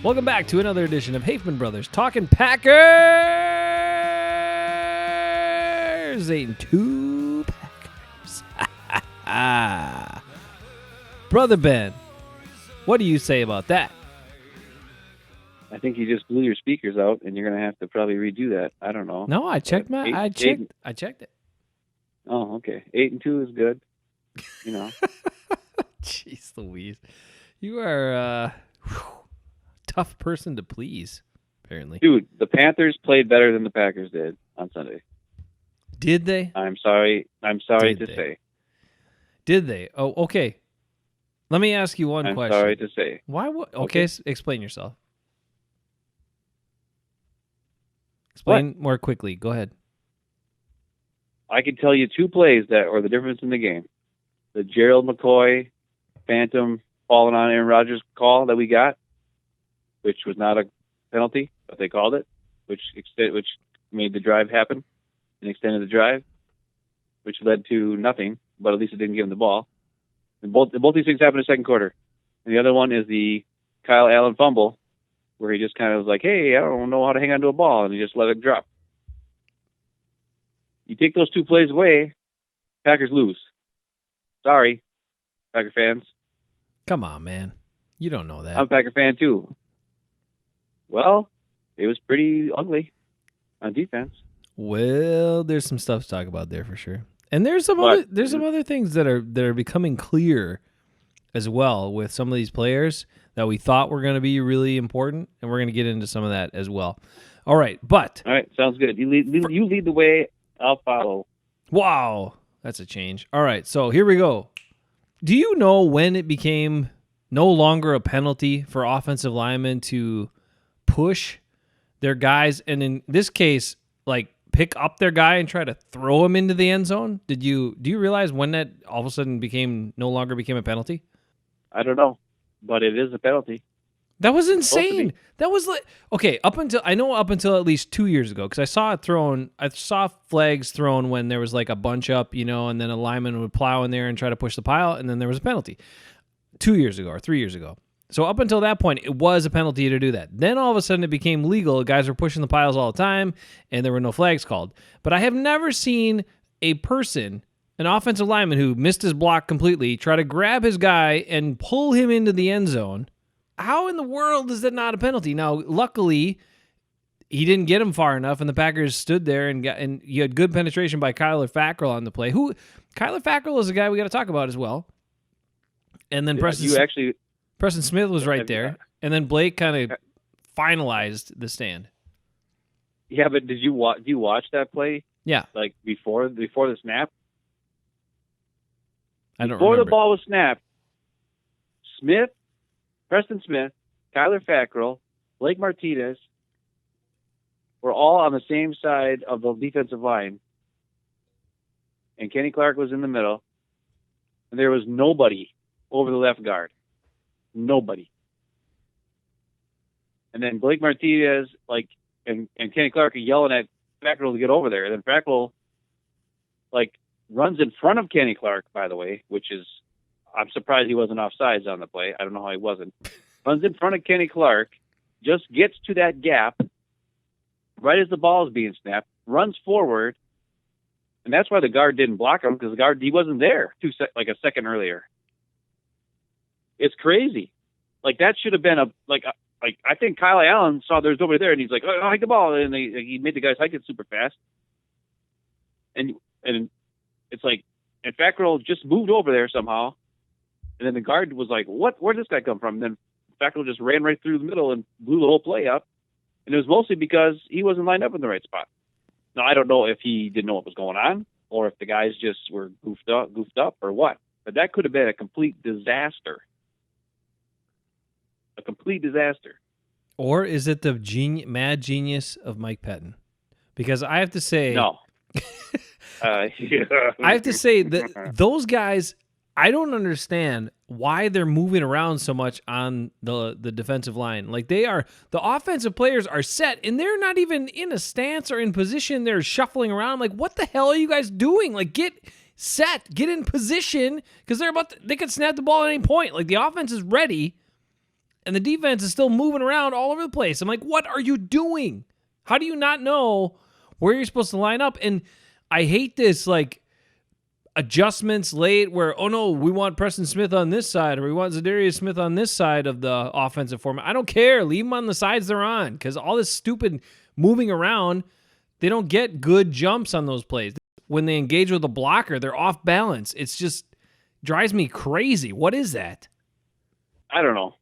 Welcome back to another edition of Hafeman Brothers Talking Packers. 8-2 Packers. Brother Ben, what do you say about that? I think you just blew your speakers out, and you're going to have to probably redo that. I don't know. No, I checked I checked it. Oh, okay. 8-2 is good. You know. Jeez Louise. You are tough person to please, apparently. Dude, the Panthers played better than the Packers did on Sunday. Did they? I'm sorry to say. Did they? Oh, okay. Let me ask you one question. I'm sorry to say. Why? Okay, explain yourself. Explain more quickly. Go ahead. I can tell you two plays that were the difference in the game. The Gerald McCoy phantom falling on Aaron Rodgers call that we got, which was not a penalty, but they called it, which made the drive happen and extended the drive, which led to nothing, but at least it didn't give him the ball. And both these things happened in the second quarter. And the other one is the Kyle Allen fumble, where he just kind of was like, hey, I don't know how to hang on to a ball, and he just let it drop. You take those two plays away, Packers lose. Sorry, Packer fans. Come on, man. You don't know that. I'm a Packer fan, too. Well, it was pretty ugly on defense. Well, there's some stuff to talk about there for sure. And there's some other things that are becoming clear as well with some of these players that we thought were going to be really important, and we're going to get into some of that as well. All right, sounds good. You lead the way. I'll follow. Wow, that's a change. All right, so here we go. Do you know when it became no longer a penalty for offensive linemen to push their guys, and in this case, like pick up their guy and try to throw him into the end zone? Do you realize when that all of a sudden no longer became a penalty? I don't know, but it is a penalty. That was insane. That was like, okay, up until at least 2 years ago, because I saw flags thrown when there was like a bunch up, and then a lineman would plow in there and try to push the pile, and then there was a penalty 2 years ago or 3 years ago. So up until that point, it was a penalty to do that. Then all of a sudden it became legal. Guys were pushing the piles all the time, and there were no flags called. But I have never seen a person, an offensive lineman who missed his block completely, try to grab his guy and pull him into the end zone. How in the world is that not a penalty? Now, luckily, he didn't get him far enough, and the Packers stood there, and you had good penetration by Kyler Fackrell on the play. Kyler Fackrell is a guy we got to talk about as well. And then Preston Smith was right there, and then Blake kind of finalized the stand. Yeah, but did you watch that play? Yeah, like before the snap. I don't before remember. The ball was snapped, Preston Smith, Kyler Fackrell, Blake Martinez were all on the same side of the defensive line, and Kenny Clark was in the middle, and there was nobody over the left guard. Nobody. And then Blake Martinez, and Kenny Clark are yelling at Fackrell to get over there. And then Fackrell, runs in front of Kenny Clark, by the way, which is, I'm surprised he wasn't offsides on the play. I don't know how he wasn't. Runs in front of Kenny Clark, just gets to that gap right as the ball is being snapped, runs forward, and that's why the guard didn't block him, because he wasn't there a second earlier. It's crazy. That should have been I think Kyle Allen saw there's nobody there, and he's like, oh, hike the ball, and he made the guys hike it super fast. And it's and Fackrell just moved over there somehow, and then the guard was like, what? Where'd this guy come from? And then Fackrell just ran right through the middle and blew the whole play up, and it was mostly because he wasn't lined up in the right spot. Now, I don't know if he didn't know what was going on, or if the guys just were goofed up, or what. But that could have been a complete disaster. A complete disaster. Or is it the mad genius of Mike Pettine? Because I have to say... No. I have to say that those guys I don't understand why they're moving around so much on the defensive line. Like the offensive players are set and they're not even in a stance or in position. They're shuffling around. I'm like, what the hell are you guys doing? Like, get set, get in position, because they could snap the ball at any point. Like, the offense is ready and the defense is still moving around all over the place. I'm like, what are you doing? How do you not know where you're supposed to line up? And I hate this, like, adjustments late where, oh no, we want Preston Smith on this side or we want Zadarius Smith on this side of the offensive format. I don't care. Leave them on the sides they're on, because all this stupid moving around, they don't get good jumps on those plays. When they engage with a blocker, they're off balance. It's just drives me crazy. What is that? I don't know.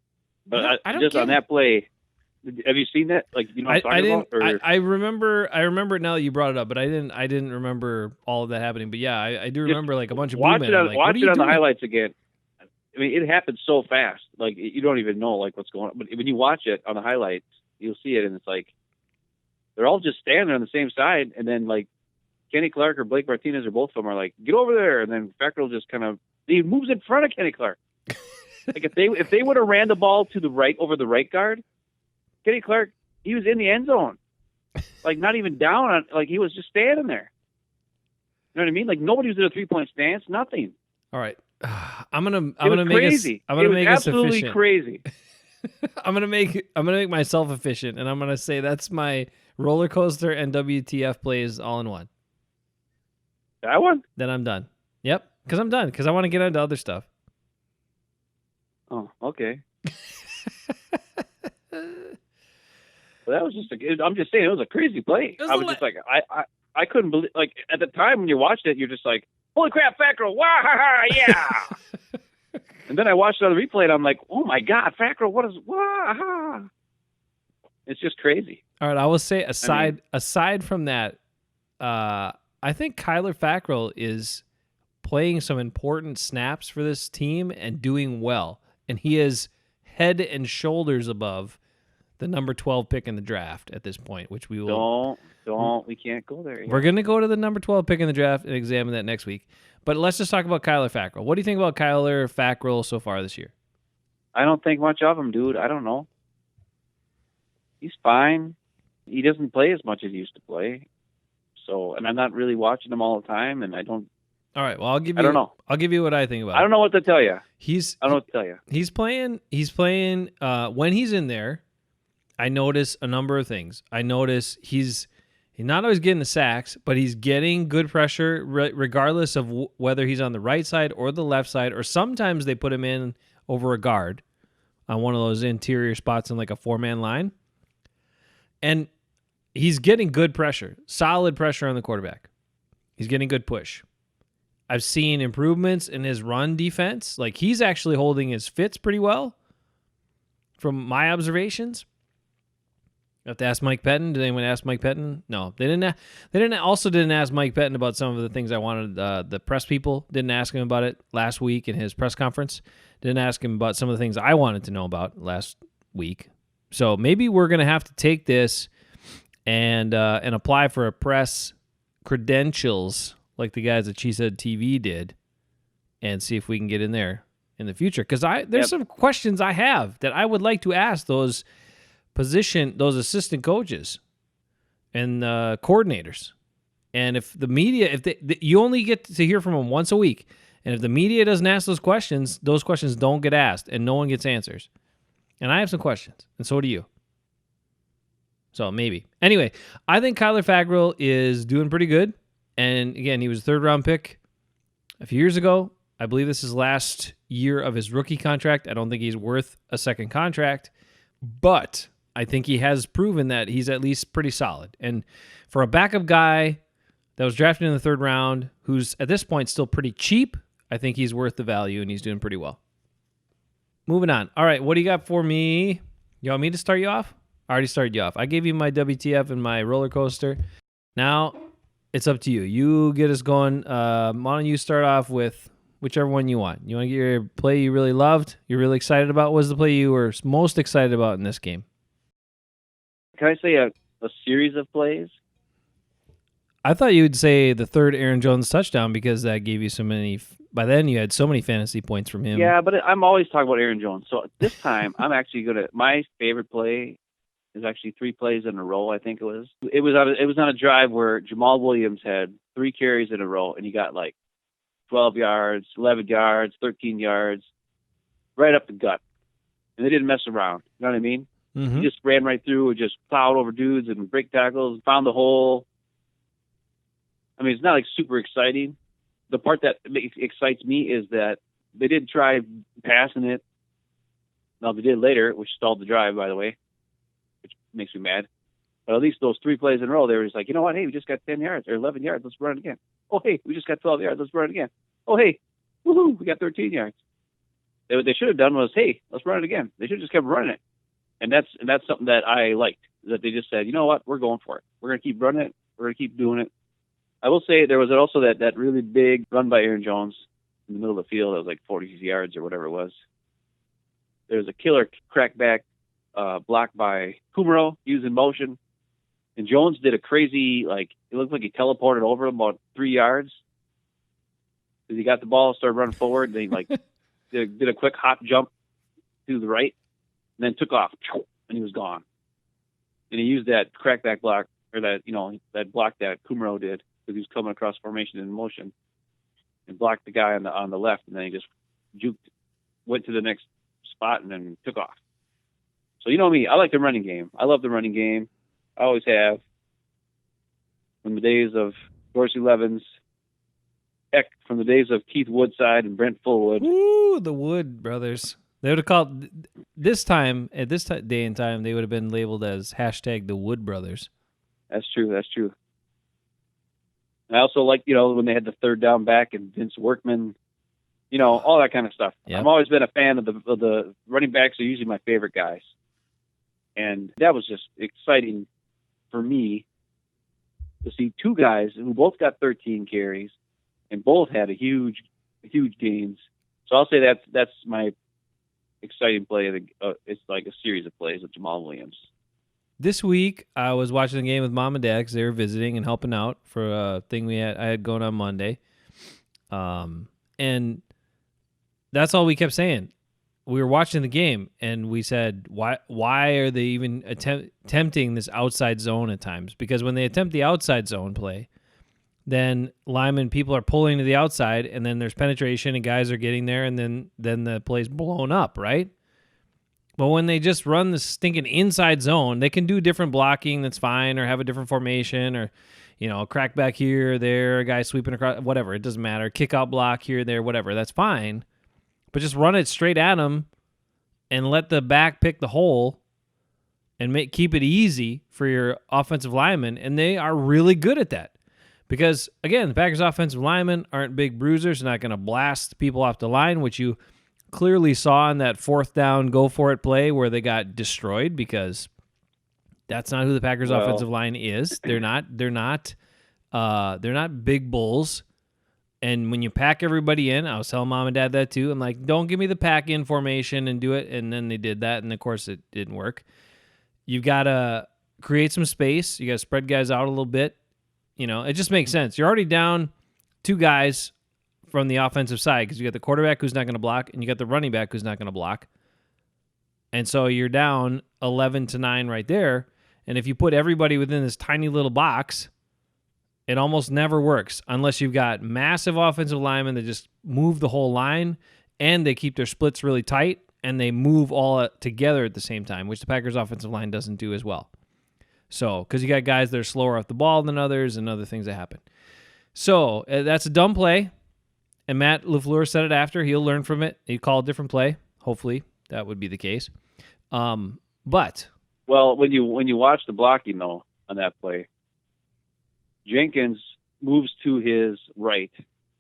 But I don't just get on it. that play, have you seen that? Like, you know what I'm talking about? Or? I remember it now that you brought it up, but I didn't remember all of that happening. But yeah, I do remember like a bunch of watch movement. it on, Like, watch what are it you on doing? the highlights again. I mean, it happens so fast. Like, you don't even know like what's going on. But when you watch it on the highlights, you'll see it, and it's like they're all just standing on the same side, and then like Kenny Clark or Blake Martinez or both of them are like, get over there, and then Fackrell just kind of he moves in front of Kenny Clark. Like if they would have ran the ball to the right over the right guard, Kenny Clark, he was in the end zone, like not even down on, like he was just standing there. You know what I mean? Like nobody was in a 3-point stance, nothing. All right, I'm gonna make crazy. I'm gonna make us absolutely efficient. crazy. I'm gonna make myself efficient, and I'm gonna say that's my roller coaster and WTF plays all in one. That one? Then I'm done. Yep, because I'm done. Because I want to get into other stuff. Oh, okay. Well, that was just I'm just saying it was a crazy play. I was just like I couldn't believe, like at the time when you watched it, you're just like, holy crap, Fackrell, wow, ha, ha, yeah. And then I watched it on the replay and I'm like, oh my God, Fackrell, what is wow, ha. It's just crazy. All right, I will say aside from that, I think Kyler Fackrell is playing some important snaps for this team and doing well. And he is head and shoulders above the number 12 pick in the draft at this point, which we will... We can't go there yet. We're going to go to the number 12 pick in the draft and examine that next week. But let's just talk about Kyler Fackrell. What do you think about Kyler Fackrell so far this year? I don't think much of him, dude. I don't know. He's fine. He doesn't play as much as he used to play. So, and I'm not really watching him all the time, and I don't... All right. Well, I don't know. I'll give you what I think about it. I don't know what to tell you. I don't know what to tell you. He's playing. When he's in there, I notice a number of things. I notice he's not always getting the sacks, but he's getting good pressure regardless of whether he's on the right side or the left side, or sometimes they put him in over a guard on one of those interior spots in like a 4-man line. And he's getting good pressure, solid pressure on the quarterback. He's getting good push. I've seen improvements in his run defense. Like, he's actually holding his fits pretty well from my observations. I have to ask Mike Pettine. Did anyone ask Mike Pettine? No, they didn't. They didn't ask Mike Pettine about some of the things I wanted. The press people didn't ask him about it last week in his press conference. Didn't ask him about some of the things I wanted to know about last week. So maybe we're gonna have to take this and apply for a press credentials like the guys at She Said TV did, and see if we can get in there in the future. Because there's some questions I have that I would like to ask those assistant coaches and coordinators. And if the media, you only get to hear from them once a week, and if the media doesn't ask those questions don't get asked, and no one gets answers. And I have some questions, and so do you. So maybe. Anyway, I think Kyler Fackrell is doing pretty good. And again, he was a third-round pick a few years ago. I believe this is last year of his rookie contract. I don't think he's worth a second contract, but I think he has proven that he's at least pretty solid. And for a backup guy that was drafted in the third round, who's at this point still pretty cheap, I think he's worth the value, and he's doing pretty well. Moving on. All right, what do you got for me? You want me to start you off? I already started you off. I gave you my WTF and my roller coaster. Now it's up to you. You get us going. Why don't you start off with whichever one you want? You want to get your play you really loved, you're really excited about? What was the play you were most excited about in this game? Can I say a series of plays? I thought you would say the third Aaron Jones touchdown because that gave you so many. By then, you had so many fantasy points from him. Yeah, but I'm always talking about Aaron Jones. So this time, I'm actually gonna. My favorite play is actually 3 plays in a row. I think it was. It was on a drive where Jamal Williams had 3 carries in a row, and he got like 12 yards, 11 yards, 13 yards, right up the gut, and they didn't mess around. You know what I mean? Mm-hmm. He just ran right through and just plowed over dudes and break tackles, found the hole. I mean, it's not like super exciting. The part that excites me is that they didn't try passing it. Now, they did later, which stalled the drive, by the way, which makes me mad. But at least those 3 plays in a row, they were just like, you know what? Hey, we just got 10 yards or 11 yards. Let's run it again. Oh, hey, we just got 12 yards. Let's run it again. Oh, hey, woohoo, we got 13 yards. What they should have done was, hey, let's run it again. They should have just kept running it. And that's something that I liked, that they just said, you know what? We're going for it. We're going to keep running it. We're going to keep doing it. I will say there was also that really big run by Aaron Jones in the middle of the field. It was like 40 yards or whatever it was. There was a killer crackback block by Kumaro using motion. And Jones did a crazy, like, it looked like he teleported over about 3 yards. He got the ball, started running forward, and he like did a quick hop jump to the right, and then took off, and he was gone. And he used that crackback block, or that block that Kumaro did, because he was coming across formation in motion, and blocked the guy on the left, and then he just went to the next spot, and then took off. So you know me, I like the running game. I love the running game. I always have. From the days of Dorsey Levens, heck, from the days of Keith Woodside and Brent Fullwood. Ooh, the Wood brothers. They would have called this time, at this day and time, they would have been labeled as hashtag the Wood brothers. That's true. That's true. I also like, when they had the third down back and Vince Workman, all that kind of stuff. Yep. I've always been a fan of the running backs. Are usually my favorite guys. And that was just exciting for me to see 2 guys who both got 13 carries and both had a huge gains. So I'll say that's my exciting play. It's like a series of plays with Jamal Williams. This week, I was watching the game with Mom and Dad because they were visiting and helping out for a thing I had going on Monday. And that's all we kept saying. We were watching the game, and we said, why are they even attempting this outside zone at times? Because when they attempt the outside zone play, then linemen, people are pulling to the outside, and then there's penetration, and guys are getting there, and then the play's blown up, right? But when they just run the stinking inside zone, they can do different blocking, that's fine, or have a different formation, or, a crack back here or there, a guy sweeping across, whatever, it doesn't matter. Kick out block here or there, whatever, that's fine. But just run it straight at them and let the back pick the hole and keep it easy for your offensive linemen, and they are really good at that. Because, again, the Packers' offensive linemen aren't big bruisers. They're not going to blast people off the line, which you clearly saw in that 4th down go-for-it play where they got destroyed, because that's not who the Packers' offensive line is. They're not big bulls. And when you pack everybody in, I was telling Mom and Dad that too. I'm like, don't give me the pack in formation and do it. And then they did that, and of course it didn't work. You've got to create some space. You got to spread guys out a little bit. It just makes sense. You're already down 2 guys from the offensive side because you got the quarterback who's not going to block, and you got the running back who's not going to block. And so you're down 11-9 right there. And if you put everybody within this tiny little box, it almost never works unless you've got massive offensive linemen that just move the whole line, and they keep their splits really tight, and they move all together at the same time, which the Packers' offensive line doesn't do as well. So, because you got guys that are slower off the ball than others and other things that happen. So, that's a dumb play, and Matt LaFleur said it after. He'll learn from it. He'd call a different play. Hopefully, that would be the case. But... Well, when you watch the blocking, though, on that play, Jenkins moves to his right.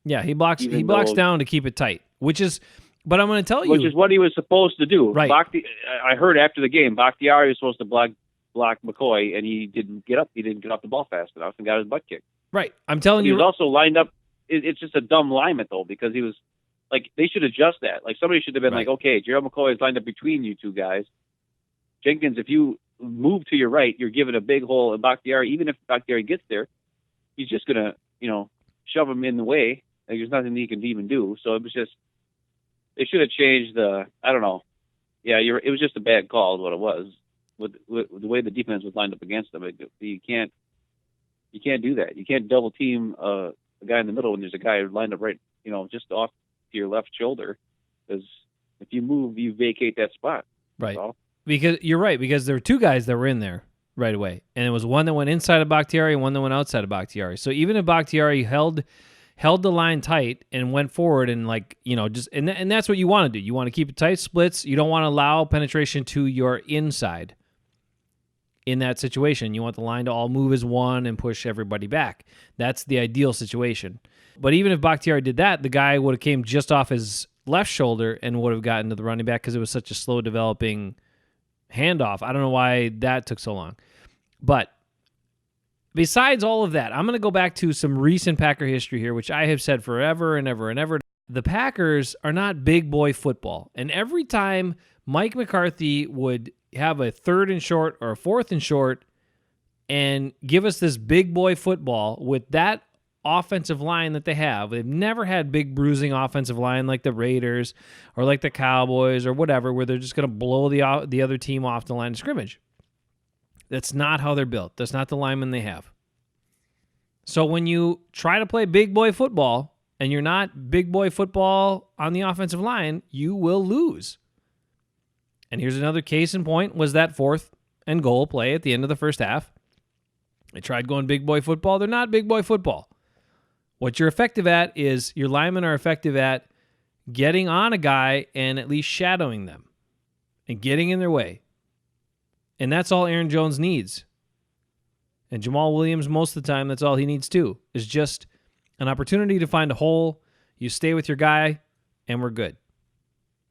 Yeah, he blocks down to keep it tight, but I'm going to tell you. Which is what he was supposed to do. Right. I heard after the game, Bakhtiari was supposed to block McCoy, and he didn't get up. He didn't get off the ball fast enough and got his butt kicked. Right. I'm telling you. He was also lined up. It's just a dumb alignment, though, because he was like, they should adjust that. Like, somebody should have been like, okay, Gerald McCoy is lined up between you 2 guys. Jenkins, if you move to your right, you're given a big hole in Bakhtiari. Even if Bakhtiari gets there, he's just gonna, shove him in the way. Like there's nothing he can even do. So it was just, they should have changed I don't know. Yeah, it was just a bad call is what it was. With the way the defense was lined up against them, you can't do that. You can't double team a guy in the middle when there's a guy lined up right, just off to your left shoulder. Because if you move, you vacate that spot. Right. So. Because you're right. Because there were two guys that were in there right away, and it was one that went inside of Bakhtiari and one that went outside of Bakhtiari. So even if Bakhtiari held the line tight and went forward and and that's what you want to do. You want to keep it tight splits. You don't want to allow penetration to your inside. In that situation, you want the line to all move as one and push everybody back. That's the ideal situation. But even if Bakhtiari did that, the guy would have came just off his left shoulder and would have gotten to the running back because it was such a slow developing handoff. I don't know why that took so long. But besides all of that, I'm going to go back to some recent Packer history here, which I have said forever and ever and ever. The Packers are not big boy football. And every time Mike McCarthy would have a 3rd and short or a 4th and short and give us this big boy football with that offensive line that they have. They've never had big bruising offensive line like the Raiders or like the Cowboys or whatever, where they're just going to blow the other team off the line of scrimmage. That's not how they're built. That's not the linemen they have. So when you try to play big boy football and you're not big boy football on the offensive line, you will lose. And here's another case in point was that 4th and goal play at the end of the first half. They tried going big boy football. They're not big boy football. What you're effective at is your linemen are effective at getting on a guy and at least shadowing them and getting in their way. And that's all Aaron Jones needs. And Jamal Williams, most of the time, that's all he needs too, is just an opportunity to find a hole. You stay with your guy, and we're good.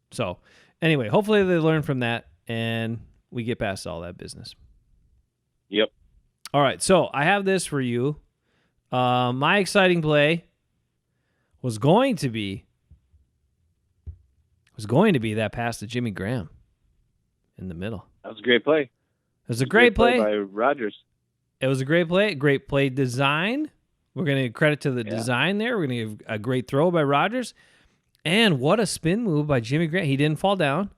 So, anyway, hopefully they learn from that, and we get past all that business. Yep. All right, so I have this for you. My exciting play was going to be that pass to Jimmy Graham in the middle. That was a great play. It was a great play by Rodgers. It was a great play design. We're going to give credit to the design there. We're going to give a great throw by Rodgers. And what a spin move by Jimmy Graham. He didn't fall down,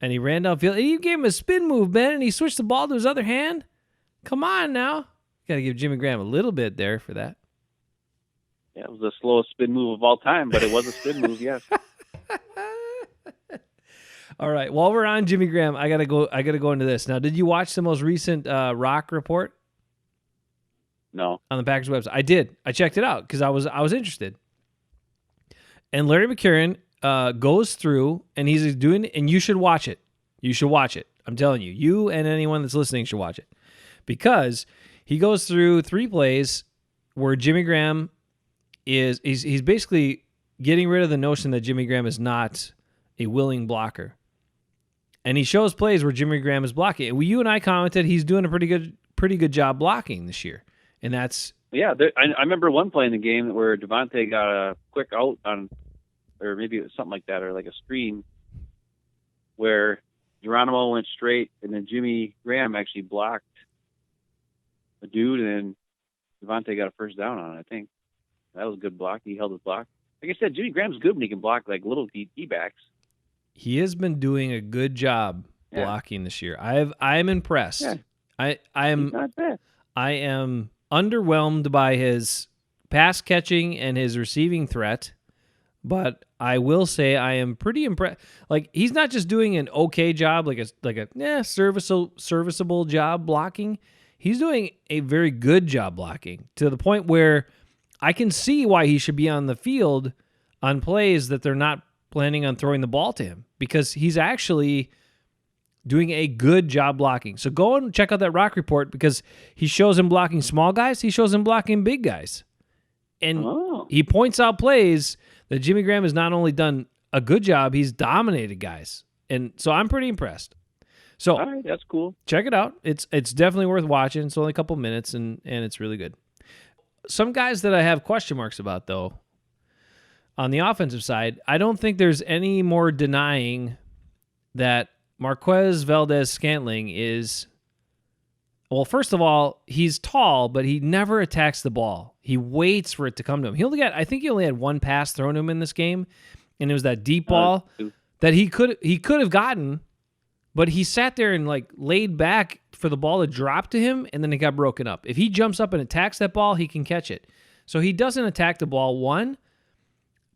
and he ran downfield. And you gave him a spin move, Ben, and he switched the ball to his other hand. Come on now. Got to give Jimmy Graham a little bit there for that. Yeah, it was the slowest spin move of all time, but it was a spin move, yes. All right. While we're on Jimmy Graham, I gotta go into this. Now, did you watch the most recent Rock report? No. On the Packers website. I did. I checked it out because I was interested. And Larry McCarron goes through and he's doing, and you should watch it. You should watch it. I'm telling you. You and anyone that's listening should watch it. Because he goes through 3 plays where Jimmy Graham he's basically getting rid of the notion that Jimmy Graham is not a willing blocker. And he shows plays where Jimmy Graham is blocking. And you and I commented he's doing a pretty good job blocking this year. And that's... Yeah, I remember one play in the game where Devontae got a quick out on, or maybe it was something like that, or like a screen, where Geronimo went straight, and then Jimmy Graham actually blocked a dude, and then Devontae got a first down on it, I think. That was a good block. He held his block. Like I said, Jimmy Graham's good when he can block like little D-backs. He has been doing a good job blocking this year. I'm impressed. Yeah. I am not bad. I am underwhelmed by his pass catching and his receiving threat, but I will say I am pretty impressed. Like, he's not just doing an okay job, like a serviceable job blocking. He's doing a very good job blocking to the point where I can see why he should be on the field on plays that they're not planning on throwing the ball to him, because he's actually doing a good job blocking. So go and check out that Rock report, because he shows him blocking small guys. He shows him blocking big guys. And he points out plays that Jimmy Graham has not only done a good job, he's dominated guys. And so I'm pretty impressed. So all right, that's cool. Check it out. It's definitely worth watching. It's only a couple minutes, and it's really good. Some guys that I have question marks about, though, on the offensive side, I don't think there's any more denying that Marquez Valdez-Scantling is Well, first of all, he's tall, but he never attacks the ball. He waits for it to come to him. I think he only had one pass thrown to him in this game, and it was that deep ball that he could have gotten, but he sat there and like laid back for the ball to drop to him, and then it got broken up. If he jumps up and attacks that ball, he can catch it. So he doesn't attack the ball, one,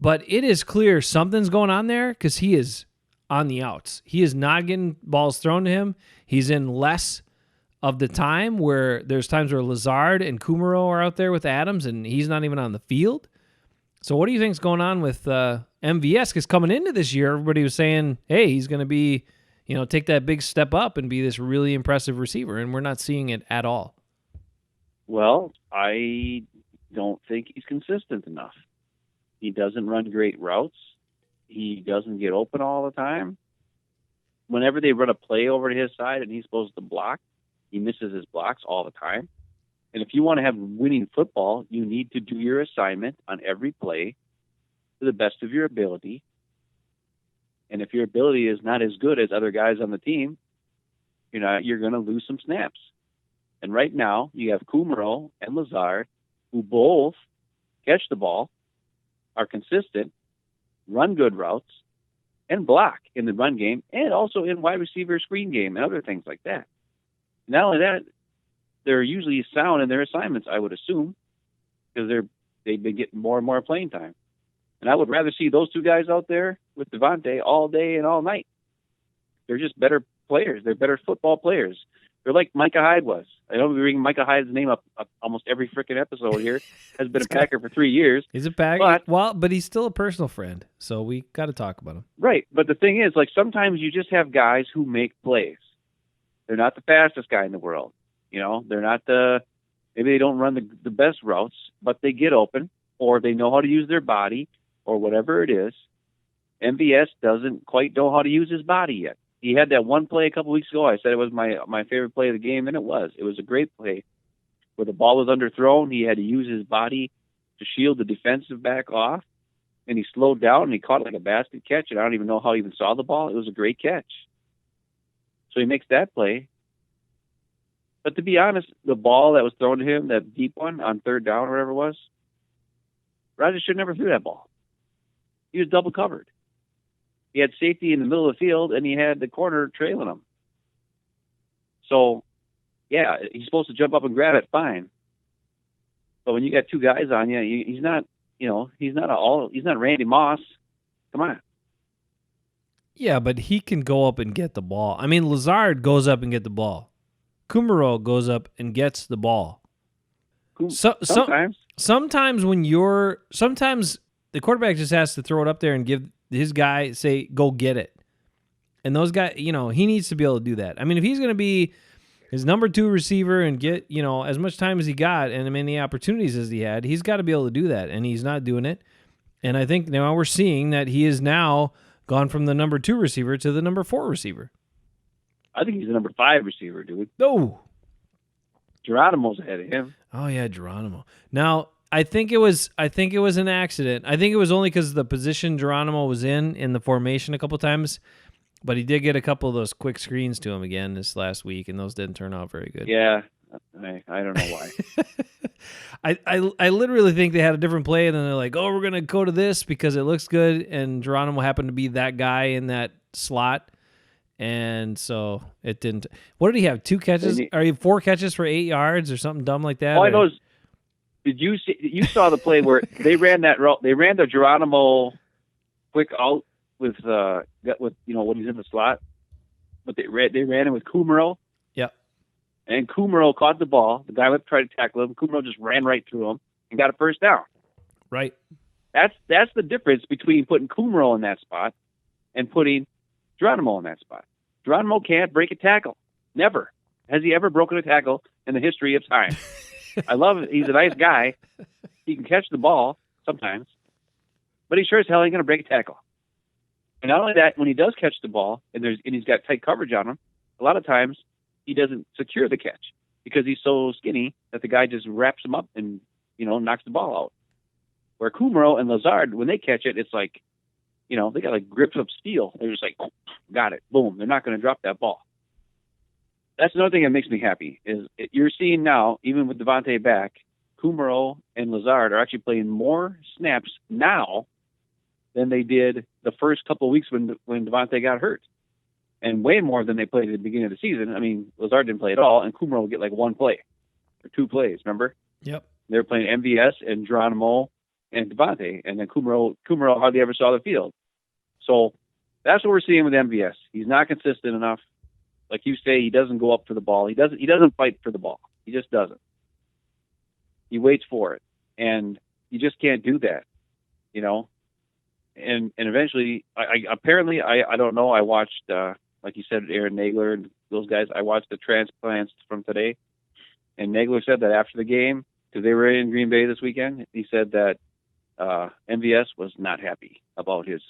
but it is clear something's going on there because he is on the outs. He is not getting balls thrown to him. He's in less of the time where there's times where Lazard and Kumaro are out there with Adams, and he's not even on the field. So what do you think's going on with MVS? Because coming into this year, everybody was saying, hey, he's going to be, take that big step up and be this really impressive receiver, and we're not seeing it at all. Well, I don't think he's consistent enough. He doesn't run great routes. He doesn't get open all the time. Whenever they run a play over to his side and he's supposed to block, he misses his blocks all the time. And if you want to have winning football, you need to do your assignment on every play to the best of your ability. And if your ability is not as good as other guys on the team, you're going to lose some snaps. And right now, you have Kumaro and Lazard, who both catch the ball, are consistent, run good routes, and block in the run game, and also in wide receiver screen game and other things like that. Not only that, they're usually sound in their assignments, I would assume, because they've been getting more and more playing time. And I would rather see those two guys out there with Devontae all day and all night. They're just better players. They're better football players. They're like Micah Hyde was. I know we bring Micah Hyde's name up almost every freaking episode here. Has been a Packer for 3 years. He's a Packer. But he's still a personal friend, so we got to talk about him. Right, but the thing is, like, sometimes you just have guys who make plays. They're not the fastest guy in the world. They're not maybe they don't run the best routes, but they get open, or they know how to use their body, or whatever it is. MVS doesn't quite know how to use his body yet. He had that one play a couple weeks ago. I said it was my favorite play of the game, and it was. It was a great play where the ball was underthrown. He had to use his body to shield the defensive back off, and he slowed down, and he caught it like a basket catch, and I don't even know how he even saw the ball. It was a great catch. So he makes that play. But to be honest, the ball that was thrown to him, that deep one on third down or whatever it was, Rodgers should never threw that ball. He was double covered. He had safety in the middle of the field, and he had the corner trailing him. So, yeah, he's supposed to jump up and grab it, fine. But when you got two guys on you, he's not Randy Moss. Come on. Yeah, but he can go up and get the ball. I mean, Lazard goes up and get the ball. Kumaro goes up and gets the ball. Sometimes. Sometimes the quarterback just has to throw it up there and give his guy, say, go get it. And those guys, he needs to be able to do that. I mean, if he's going to be his number 2 receiver and get, as much time as he got and many opportunities as he had, he's got to be able to do that. And he's not doing it. And I think now we're seeing that he is now gone from the number 2 receiver to the number 4 receiver. I think he's the number 5 receiver, dude. No. Geronimo's ahead of him. Oh yeah, Geronimo. Now, I think it was an accident. I think it was only because the position Geronimo was in the formation a couple times, but he did get a couple of those quick screens to him again this last week, and those didn't turn out very good. Yeah, I don't know why. I literally think they had a different play, and then they're like, oh, we're going to go to this because it looks good, and Geronimo happened to be that guy in that slot. And so it didn't. What did he have? 2 catches? Are he 4 catches for 8 yards or something dumb like that? All I know is, did you see? You saw the play where they ran that route. They ran the Geronimo quick out with when he's in the slot, but they ran it with Kumaro. Yeah. And Kumaro caught the ball. The guy went to try to tackle him. Kumaro just ran right through him and got a first down. Right. That's the difference between putting Kumaro in that spot and putting Geronimo in that spot. Geronimo can't break a tackle. Never. Has he ever broken a tackle in the history of time? I love it. He's a nice guy. He can catch the ball sometimes, but he sure as hell ain't going to break a tackle. And not only that, when he does catch the ball and he's got tight coverage on him, a lot of times he doesn't secure the catch because he's so skinny that the guy just wraps him up and, knocks the ball out. Where Kumaro and Lazard, when they catch it, it's like, they got like grips of steel. They're just like, oh, got it. Boom. They're not going to drop that ball. that's another thing that makes me happy is you're seeing now, even with Devontae back, Kumaro and Lazard are actually playing more snaps now than they did the first couple of weeks when Devontae got hurt, and way more than they played at the beginning of the season. I mean, Lazard didn't play at all, and Kumaro would get like one play or two plays. Remember? Yep. They were playing MVS and Geronimo and Devontae, and then Kumaro hardly ever saw the field. So that's what we're seeing with MVS. He's not consistent enough. Like you say, he doesn't go up for the ball. He doesn't fight for the ball. He just doesn't. He waits for it, and you just can't do that, you know. And eventually, I don't know. I watched, like you said, Aaron Nagler and those guys. I watched the transplants from today, and Nagler said that after the game, because they were in Green Bay this weekend, he said that MVS was not happy about his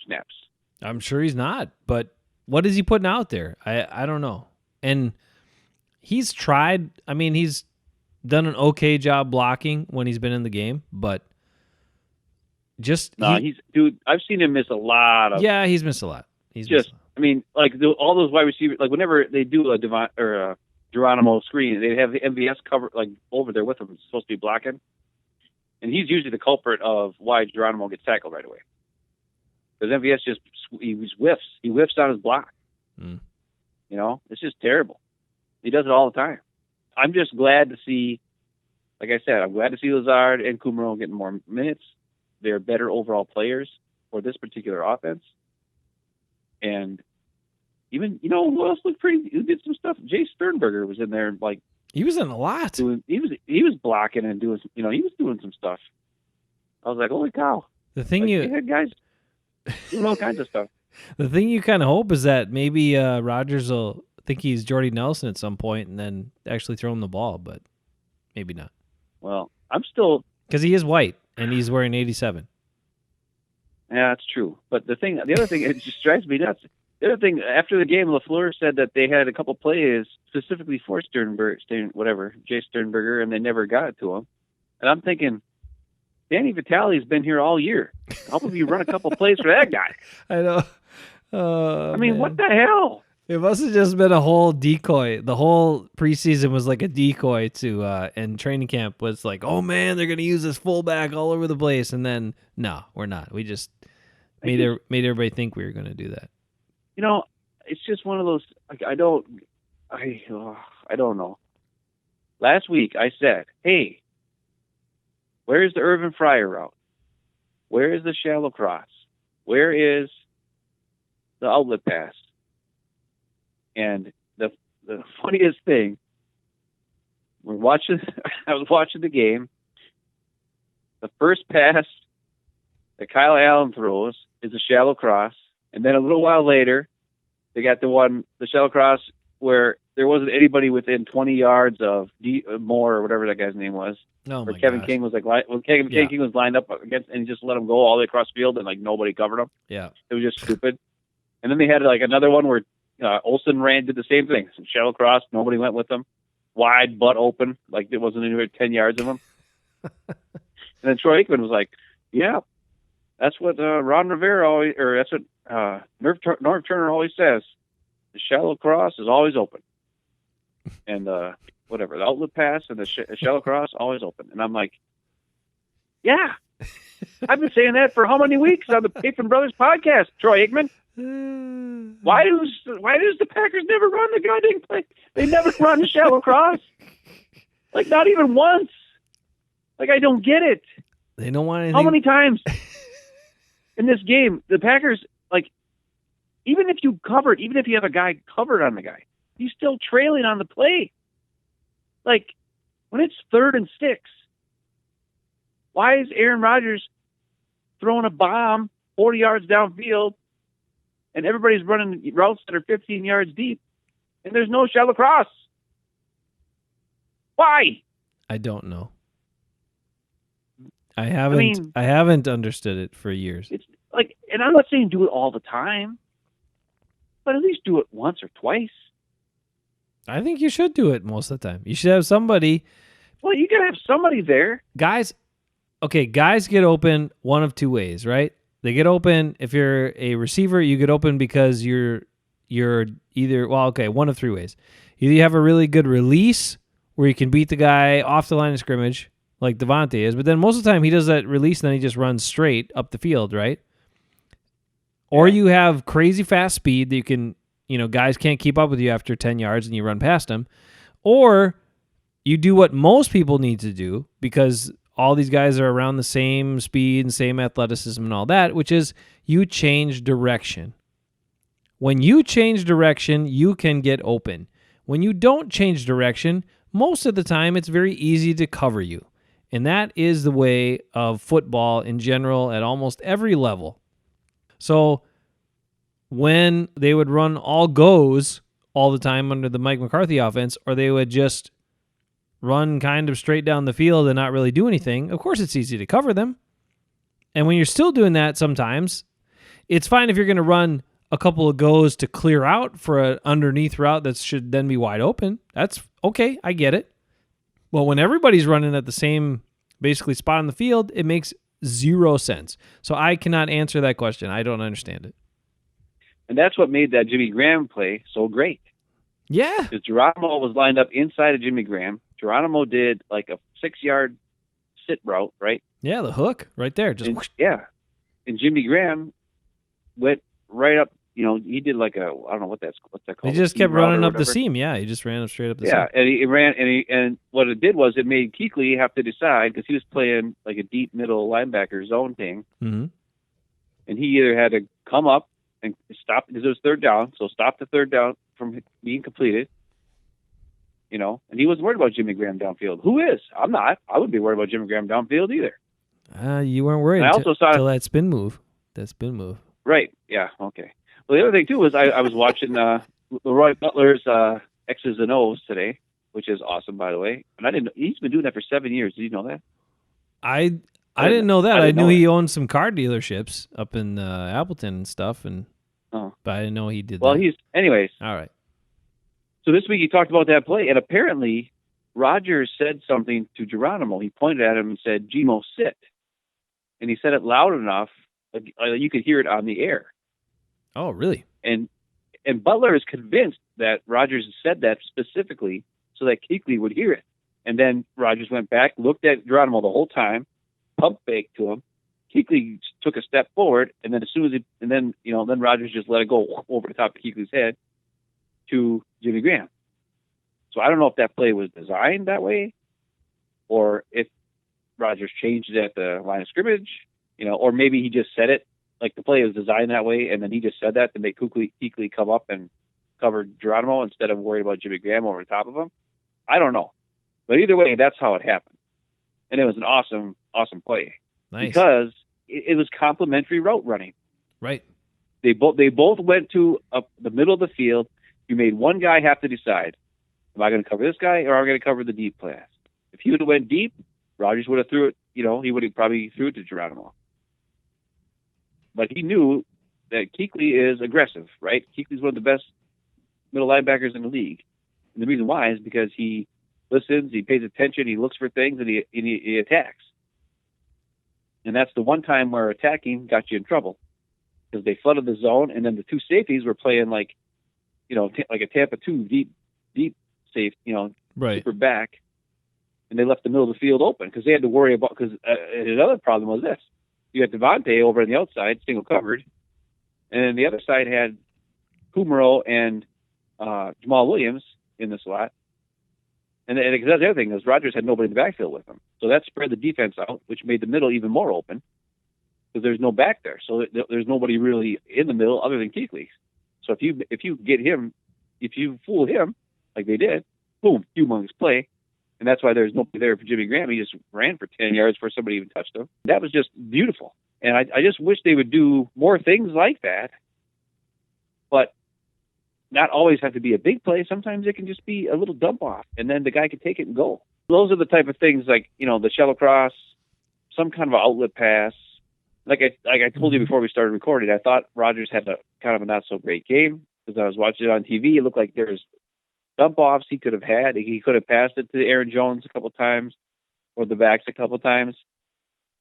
snaps. I'm sure he's not, but what is he putting out there? I don't know. And he's tried. I mean, he's done an okay job blocking when he's been in the game, but just dude. I've seen him miss a lot of. Yeah, he's missed a lot. I mean, like all those wide receivers. Like whenever they do a Geronimo screen, they have the MVS cover like over there with him. It's supposed to be blocking, and he's usually the culprit of why Geronimo gets tackled right away. Because MVS he whiffs. He whiffs on his block. You know, it's just terrible. He does it all the time. I'm just glad to see, like I said, I'm glad to see Lazard and Kumaro getting more minutes. They're better overall players for this particular offense. And even, you know, who else looked pretty? Who did some stuff? Jay Sternberger was in there, like he was in a lot. He was blocking and doing, you know, he was doing some stuff. I was like, holy cow! The thing like, you had guys doing all kinds of stuff. The thing you kind of hope is that maybe Rodgers will think he's Jordy Nelson at some point and then actually throw him the ball, but maybe not. Well, I'm still because he is white and he's wearing 87. Yeah, that's true. But the other thing, it just drives me nuts. The other thing, after the game, LaFleur said that they had a couple plays specifically for Jay Sternberger, and they never got it to him. And I'm thinking, Danny Vitale's been here all year. How about you run a couple plays for that guy? I know. I mean, what the hell? It must have just been a whole decoy. The whole preseason was like a decoy to, and training camp was like, oh man, they're going to use this fullback all over the place. And then, no, we're not. We just made everybody think we were going to do that. You know, it's just one of those, like, I don't know. Last week I said, hey, where is the Irvin Fryer route? Where is the shallow cross? Where is the outlet pass? And the funniest thing, I was watching the game. The first pass that Kyle Allen throws is a shallow cross. And then a little while later, they got the shallow cross where there wasn't anybody within 20 yards of Moore or whatever that guy's name was. Oh my Kevin gosh. King was King was lined up against, and he just let him go all the way across the field, and like nobody covered him. Yeah, it was just stupid. And then they had like another one where Olsen did the same thing. Some shallow cross, nobody went with him. Wide, butt open, like it wasn't anywhere 10 yards of him. And then Troy Aikman was like, "Yeah, that's what Ron Rivera always, or that's what Norv Turner always says. The shallow cross is always open, and the outlet pass and the shallow cross always open." And I'm like, "Yeah, I've been saying that for how many weeks on the Aikman Brothers podcast, Troy Aikman? Why does the Packers never run the goddamn play? They never run the shallow cross, like not even once. Like I don't get it. They don't want anything. How many times in this game the Packers, like, even if you have a guy covered on the guy, he's still trailing on the play. Like when it's 3rd and 6, why is Aaron Rodgers throwing a bomb 40 yards downfield and everybody's running routes that are 15 yards deep and there's no shallow cross? Why? I don't know. I haven't understood it for years. It's like, and I'm not saying do it all the time, but at least do it once or twice. I think you should do it most of the time. You should have somebody. Well, you gotta have somebody there. Guys get open one of two ways, right? They get open if you're a receiver, you get open because you you're either, one of three ways. Either you have a really good release where you can beat the guy off the line of scrimmage, like Devontae is, but then most of the time he does that release and then he just runs straight up the field, right? Or you have crazy fast speed that you can, guys can't keep up with you after 10 yards and you run past them. Or you do what most people need to do because all these guys are around the same speed and same athleticism and all that, which is you change direction. When you change direction, you can get open. When you don't change direction, most of the time it's very easy to cover you. And that is the way of football in general at almost every level. So when they would run all goes all the time under the Mike McCarthy offense, or they would just run kind of straight down the field and not really do anything, of course it's easy to cover them. And when you're still doing that sometimes, it's fine if you're going to run a couple of goes to clear out for an underneath route that should then be wide open. That's okay, I get it. Well, when everybody's running at the same basically spot on the field, it makes zero sense. So I cannot answer that question. I don't understand it. And that's what made that Jimmy Graham play so great. Yeah. Because Geronimo was lined up inside of Jimmy Graham. Geronimo did like a 6-yard sit route, right? Yeah, the hook right there. Just yeah. And Jimmy Graham went right up, he did like I don't know what's that called? He just kept running up the seam. Yeah, he just ran up straight up the seam. Yeah, and he ran, and what it did was it made Kuechly have to decide, because he was playing like a deep middle linebacker zone thing. Mm-hmm. And he either had to come up and stop, because it was third down, so stop the third down from being completed, and he wasn't worried about Jimmy Graham downfield. Who is? I'm not. I wouldn't be worried about Jimmy Graham downfield either. You weren't worried until that spin move. Right, yeah, okay. Well, the other thing, too, was I was watching Leroy Butler's X's and O's today, which is awesome, by the way. And I didn't know, he's been doing that for 7 years. Did you know that? I didn't know that. I knew he owned some car dealerships up in Appleton and stuff, but I didn't know he did that. Well, anyways. All right. So this week he talked about that play, and apparently Rodgers said something to Geronimo. He pointed at him and said, "Gmo, sit." And he said it loud enough, you could hear it on the air. Oh, really? And Butler is convinced that Rodgers said that specifically so that Kuechly would hear it. And then Rodgers went back, looked at Geronimo the whole time, pump faked to him. Kuechly took a step forward, and then then Rodgers just let it go over the top of Kuechly's head to Jimmy Graham. So I don't know if that play was designed that way, or if Rodgers changed it at the line of scrimmage, or maybe he just said it. Like the play was designed that way, and then he just said that to make Kuechly come up and cover Geronimo instead of worried about Jimmy Graham over the top of him. I don't know. But either way, that's how it happened. And it was an awesome, awesome play. Nice. Because it was complementary route running. Right. They both went to the middle of the field. You made one guy have to decide, am I going to cover this guy or am I going to cover the deep pass? If he would have went deep, Rodgers would have threw it, he would have probably threw it to Geronimo. But he knew that Kuechly is aggressive, right? Kuechly's one of the best middle linebackers in the league. And the reason why is because he listens, he pays attention, he looks for things, and he attacks. And that's the one time where attacking got you in trouble, because they flooded the zone, and then the two safeties were playing like a Tampa 2 deep safe, right, super back, and they left the middle of the field open because they had to worry about, because another problem was this. You had Devontae over on the outside, single covered, and then the other side had Kumaro and Jamal Williams in the slot. And the other thing is Rodgers had nobody in the backfield with him. So that spread the defense out, which made the middle even more open because there's no back there. So there's nobody really in the middle other than Kuechly. So if you get him, if you fool him like they did, boom, humongous play. And that's why there's nobody there for Jimmy Graham. He just ran for 10 yards before somebody even touched him. That was just beautiful. And I just wish they would do more things like that. But not always have to be a big play. Sometimes it can just be a little dump off, and then the guy can take it and go. Those are the type of things like, the shallow cross, some kind of an outlet pass. Like I told you before we started recording, I thought Rodgers had a kind of a not so great game because I was watching it on TV. It looked like there's dump offs he could have had. He could have passed it to Aaron Jones a couple times or the backs a couple times.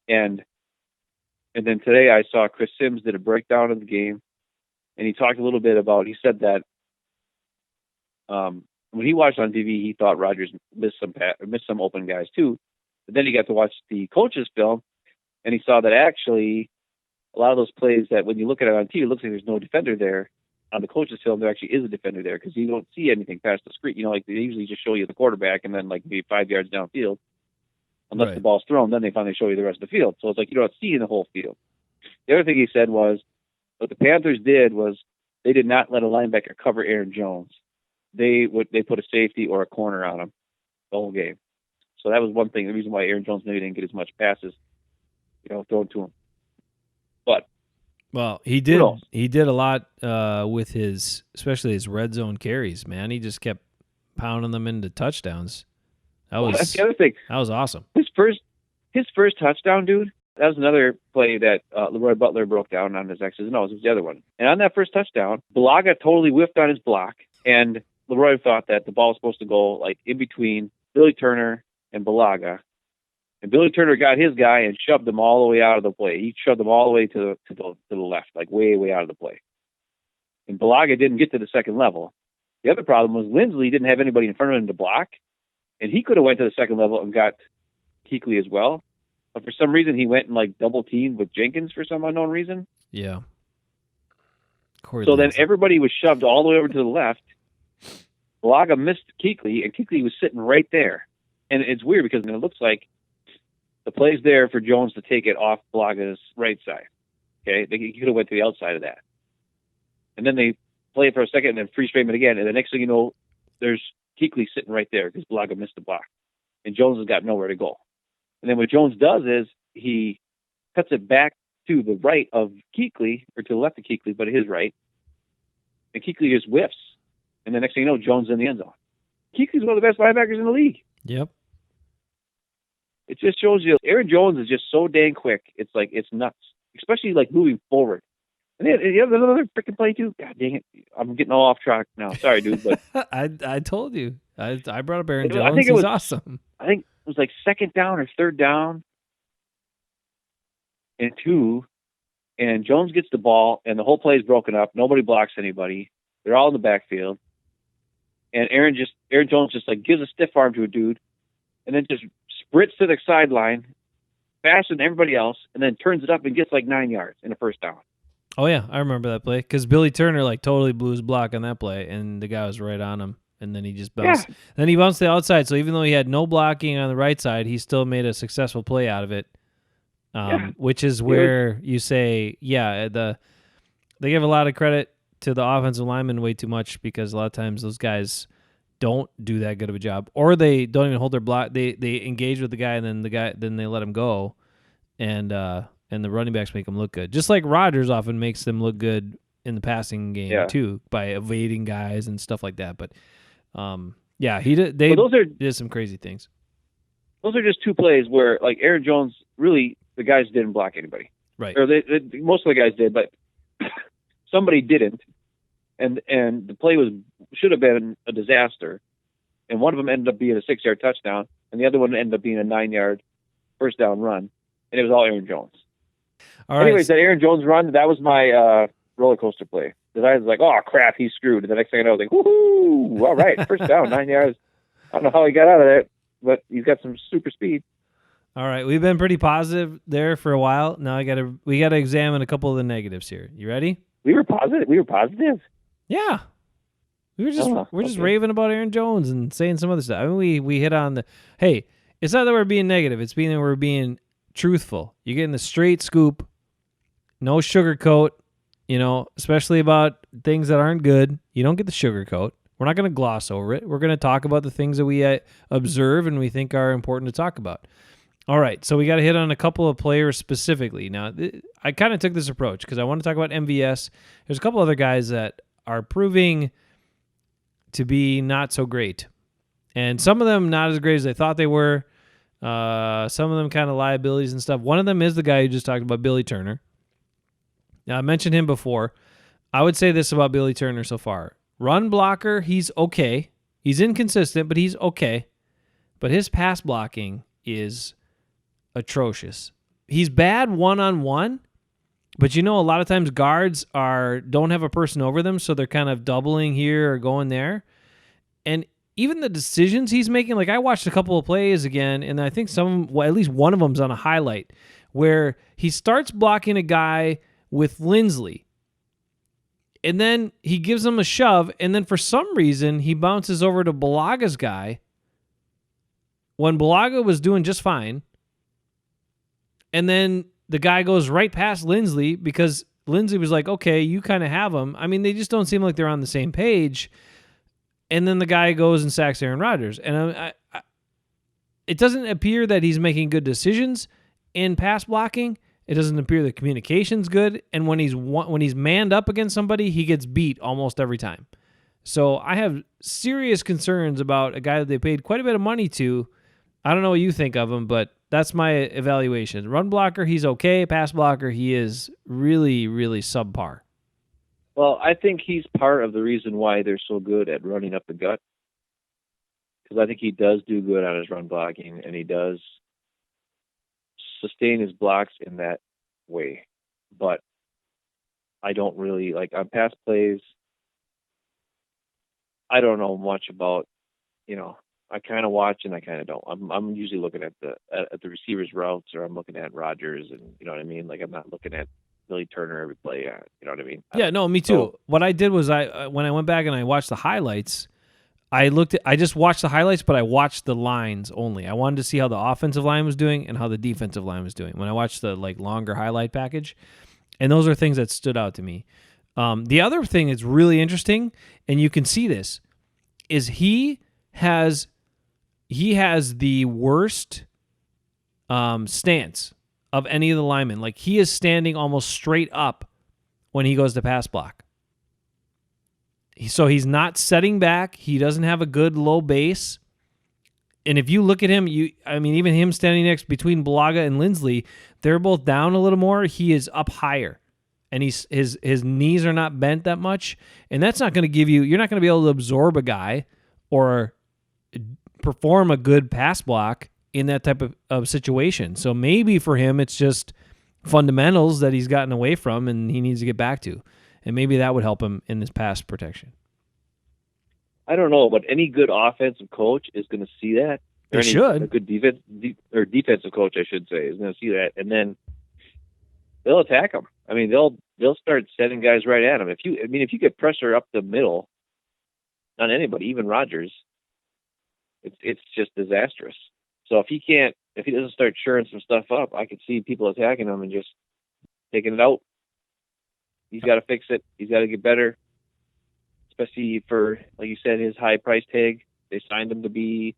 And then today I saw Chris Sims did a breakdown of the game. and he talked a little bit about. He said that when he watched on TV, he thought Rodgers missed some open guys too. But then he got to watch the coach's film, and he saw that actually a lot of those plays that when you look at it on TV, it looks like there's no defender there. On the coach's film, there actually is a defender there because you don't see anything past the screen. You know, like they usually just show you the quarterback and then like maybe 5 yards downfield, unless the ball's thrown. Then they finally show you the rest of the field. So it's like you don't see the whole field. The other thing he said was what the Panthers did was they did not let a linebacker cover Aaron Jones. They put a safety or a corner on him the whole game. So that was one thing. The reason why Aaron Jones maybe didn't get as much passes, thrown to him. But well, he did. He did a lot with especially his red zone carries. Man, he just kept pounding them into touchdowns. That's the other thing. That was awesome. His first touchdown, dude. That was another play that Leroy Butler broke down on his X's and O's. It was the other one. And on that first touchdown, Bulaga totally whiffed on his block, and Leroy thought that the ball was supposed to go like in between Billy Turner and Bulaga. And Billy Turner got his guy and shoved him all the way out of the play. He shoved him all the way to the left, like way out of the play. And Bulaga didn't get to the second level. The other problem was Lindsley didn't have anybody in front of him to block, and he could have went to the second level and got Kuechly as well. But for some reason, he went and like double teamed with Jenkins for some unknown reason. Yeah. Then everybody was shoved all the way over to the left. Bulaga missed Kuechly, and Kuechly was sitting right there. And it's weird because it looks like the play's there for Jones to take it off Bulaga's right side. Okay, he could have went to the outside of that. And then they play it for a second and then freeze frame it again. And the next thing you know, there's Kuechly sitting right there because Bulaga missed the block. And Jones has got nowhere to go. And then what Jones does is he cuts it back to the right of Kuechly, or to the left of Kuechly, but his right. And Kuechly just whiffs. And the next thing you know, Jones is in the end zone. Kuechly's one of the best linebackers in the league. Yep. It just shows you Aaron Jones is just so dang quick. It's like, it's nuts, especially like moving forward. And then you have another freaking play too. God dang it. I'm getting all off track now. Sorry, dude. But I told you. I brought up Aaron Jones. I think it was awesome. I think it was like second down or third down and 2. And Jones gets the ball and the whole play is broken up. Nobody blocks anybody. They're all in the backfield. And Aaron Jones just like gives a stiff arm to a dude and then just sprints to the sideline faster than everybody else and then turns it up and gets like 9 yards in a first down. Oh, yeah. I remember that play because Billy Turner like totally blew his block on that play and the guy was right on him. And then he just bounced. Yeah. Then he bounced the outside. So even though he had no blocking on the right side, he still made a successful play out of it. Which is where you say, they give a lot of credit to the offensive linemen way too much because a lot of times those guys don't do that good of a job, or they don't even hold their block. They engage with the guy, and then they let him go, and the running backs make them look good. Just like Rodgers often makes them look good in the passing game too by evading guys and stuff like that. But he did. They did some crazy things. Those are just two plays where like Aaron Jones really. The guys didn't block anybody, right? Or most of the guys did, but somebody didn't, and the play should have been a disaster, and one of them ended up being a 6-yard touchdown, and the other one ended up being a 9-yard first down run, and it was all Aaron Jones. All right. Anyways, that Aaron Jones run, that was my roller coaster play. Because I was like, oh crap, he's screwed, and the next thing I know, I was like, woohoo! All right, first down, 9 yards. I don't know how he got out of that, but he's got some super speed. All right, we've been pretty positive there for a while. Now we gotta examine a couple of the negatives here. You ready? We were positive. Yeah, we're just raving about Aaron Jones and saying some other stuff. I mean, we hit on hey, it's not that we're being negative. It's being that we're being truthful. You're getting the straight scoop, no sugarcoat. Especially about things that aren't good. You don't get the sugarcoat. We're not going to gloss over it. We're going to talk about the things that we observe and we think are important to talk about. All right, so we got to hit on a couple of players specifically. Now, I kind of took this approach because I want to talk about MVS. There's a couple other guys that are proving to be not so great. And some of them not as great as they thought they were. Some of them kind of liabilities and stuff. One of them is the guy you just talked about, Billy Turner. Now, I mentioned him before. I would say this about Billy Turner so far. Run blocker, he's okay. He's inconsistent, but he's okay. But his pass blocking is atrocious. He's bad one-on-one, But a lot of times guards don't have a person over them, so they're kind of doubling here or going there. And even the decisions he's making, like I watched a couple of plays again, and I think at least one of them's on a highlight, where he starts blocking a guy with Lindsley. And then he gives him a shove, and then for some reason, he bounces over to Balaga's guy when Balaga was doing just fine. And then the guy goes right past Lindsley because Lindsley was like, okay, you kind of have him. I mean, they just don't seem like they're on the same page. And then the guy goes and sacks Aaron Rodgers. And it doesn't appear that he's making good decisions in pass blocking. It doesn't appear the communication's good. And when he's manned up against somebody, he gets beat almost every time. So I have serious concerns about a guy that they paid quite a bit of money to. I don't know what you think of him, but that's my evaluation. Run blocker, he's okay. Pass blocker, he is really, really subpar. Well, I think he's part of the reason why they're so good at running up the gut. Because I think he does do good on his run blocking, and he does sustain his blocks in that way. But I don't really, like, on pass plays, I don't know much about, I kind of watch and I kind of don't. I'm usually looking at the receivers' routes, or I'm looking at Rodgers, and you know what I mean? Like, I'm not looking at Billy Turner every play. You know what I mean? Yeah, no, me too. So, what I did was when I went back and I watched the highlights, I just watched the highlights, but I watched the lines only. I wanted to see how the offensive line was doing and how the defensive line was doing when I watched the longer highlight package. And those are things that stood out to me. The other thing that's really interesting, and you can see this, is he has the worst stance of any of the linemen. Like, he is standing almost straight up when he goes to pass block. So he's not setting back. He doesn't have a good low base. And if you look at him, even him standing next between Balaga and Lindsley, they're both down a little more. He is up higher. And his knees are not bent that much. And that's not going to you're not going to be able to absorb a guy or perform a good pass block in that type of situation. So maybe for him, it's just fundamentals that he's gotten away from and he needs to get back to. And maybe that would help him in his pass protection. I don't know, but any good offensive coach is going to see that. They should. A good defensive coach, I should say, is going to see that, and then they'll attack him. I mean, they'll start setting guys right at him. If you get pressure up the middle on anybody, even Rodgers, it's just disastrous. So if he doesn't start shoring some stuff up, I could see people attacking him and just taking it out. He's got to fix it. He's got to get better, especially for, like you said, his high price tag. They signed him to be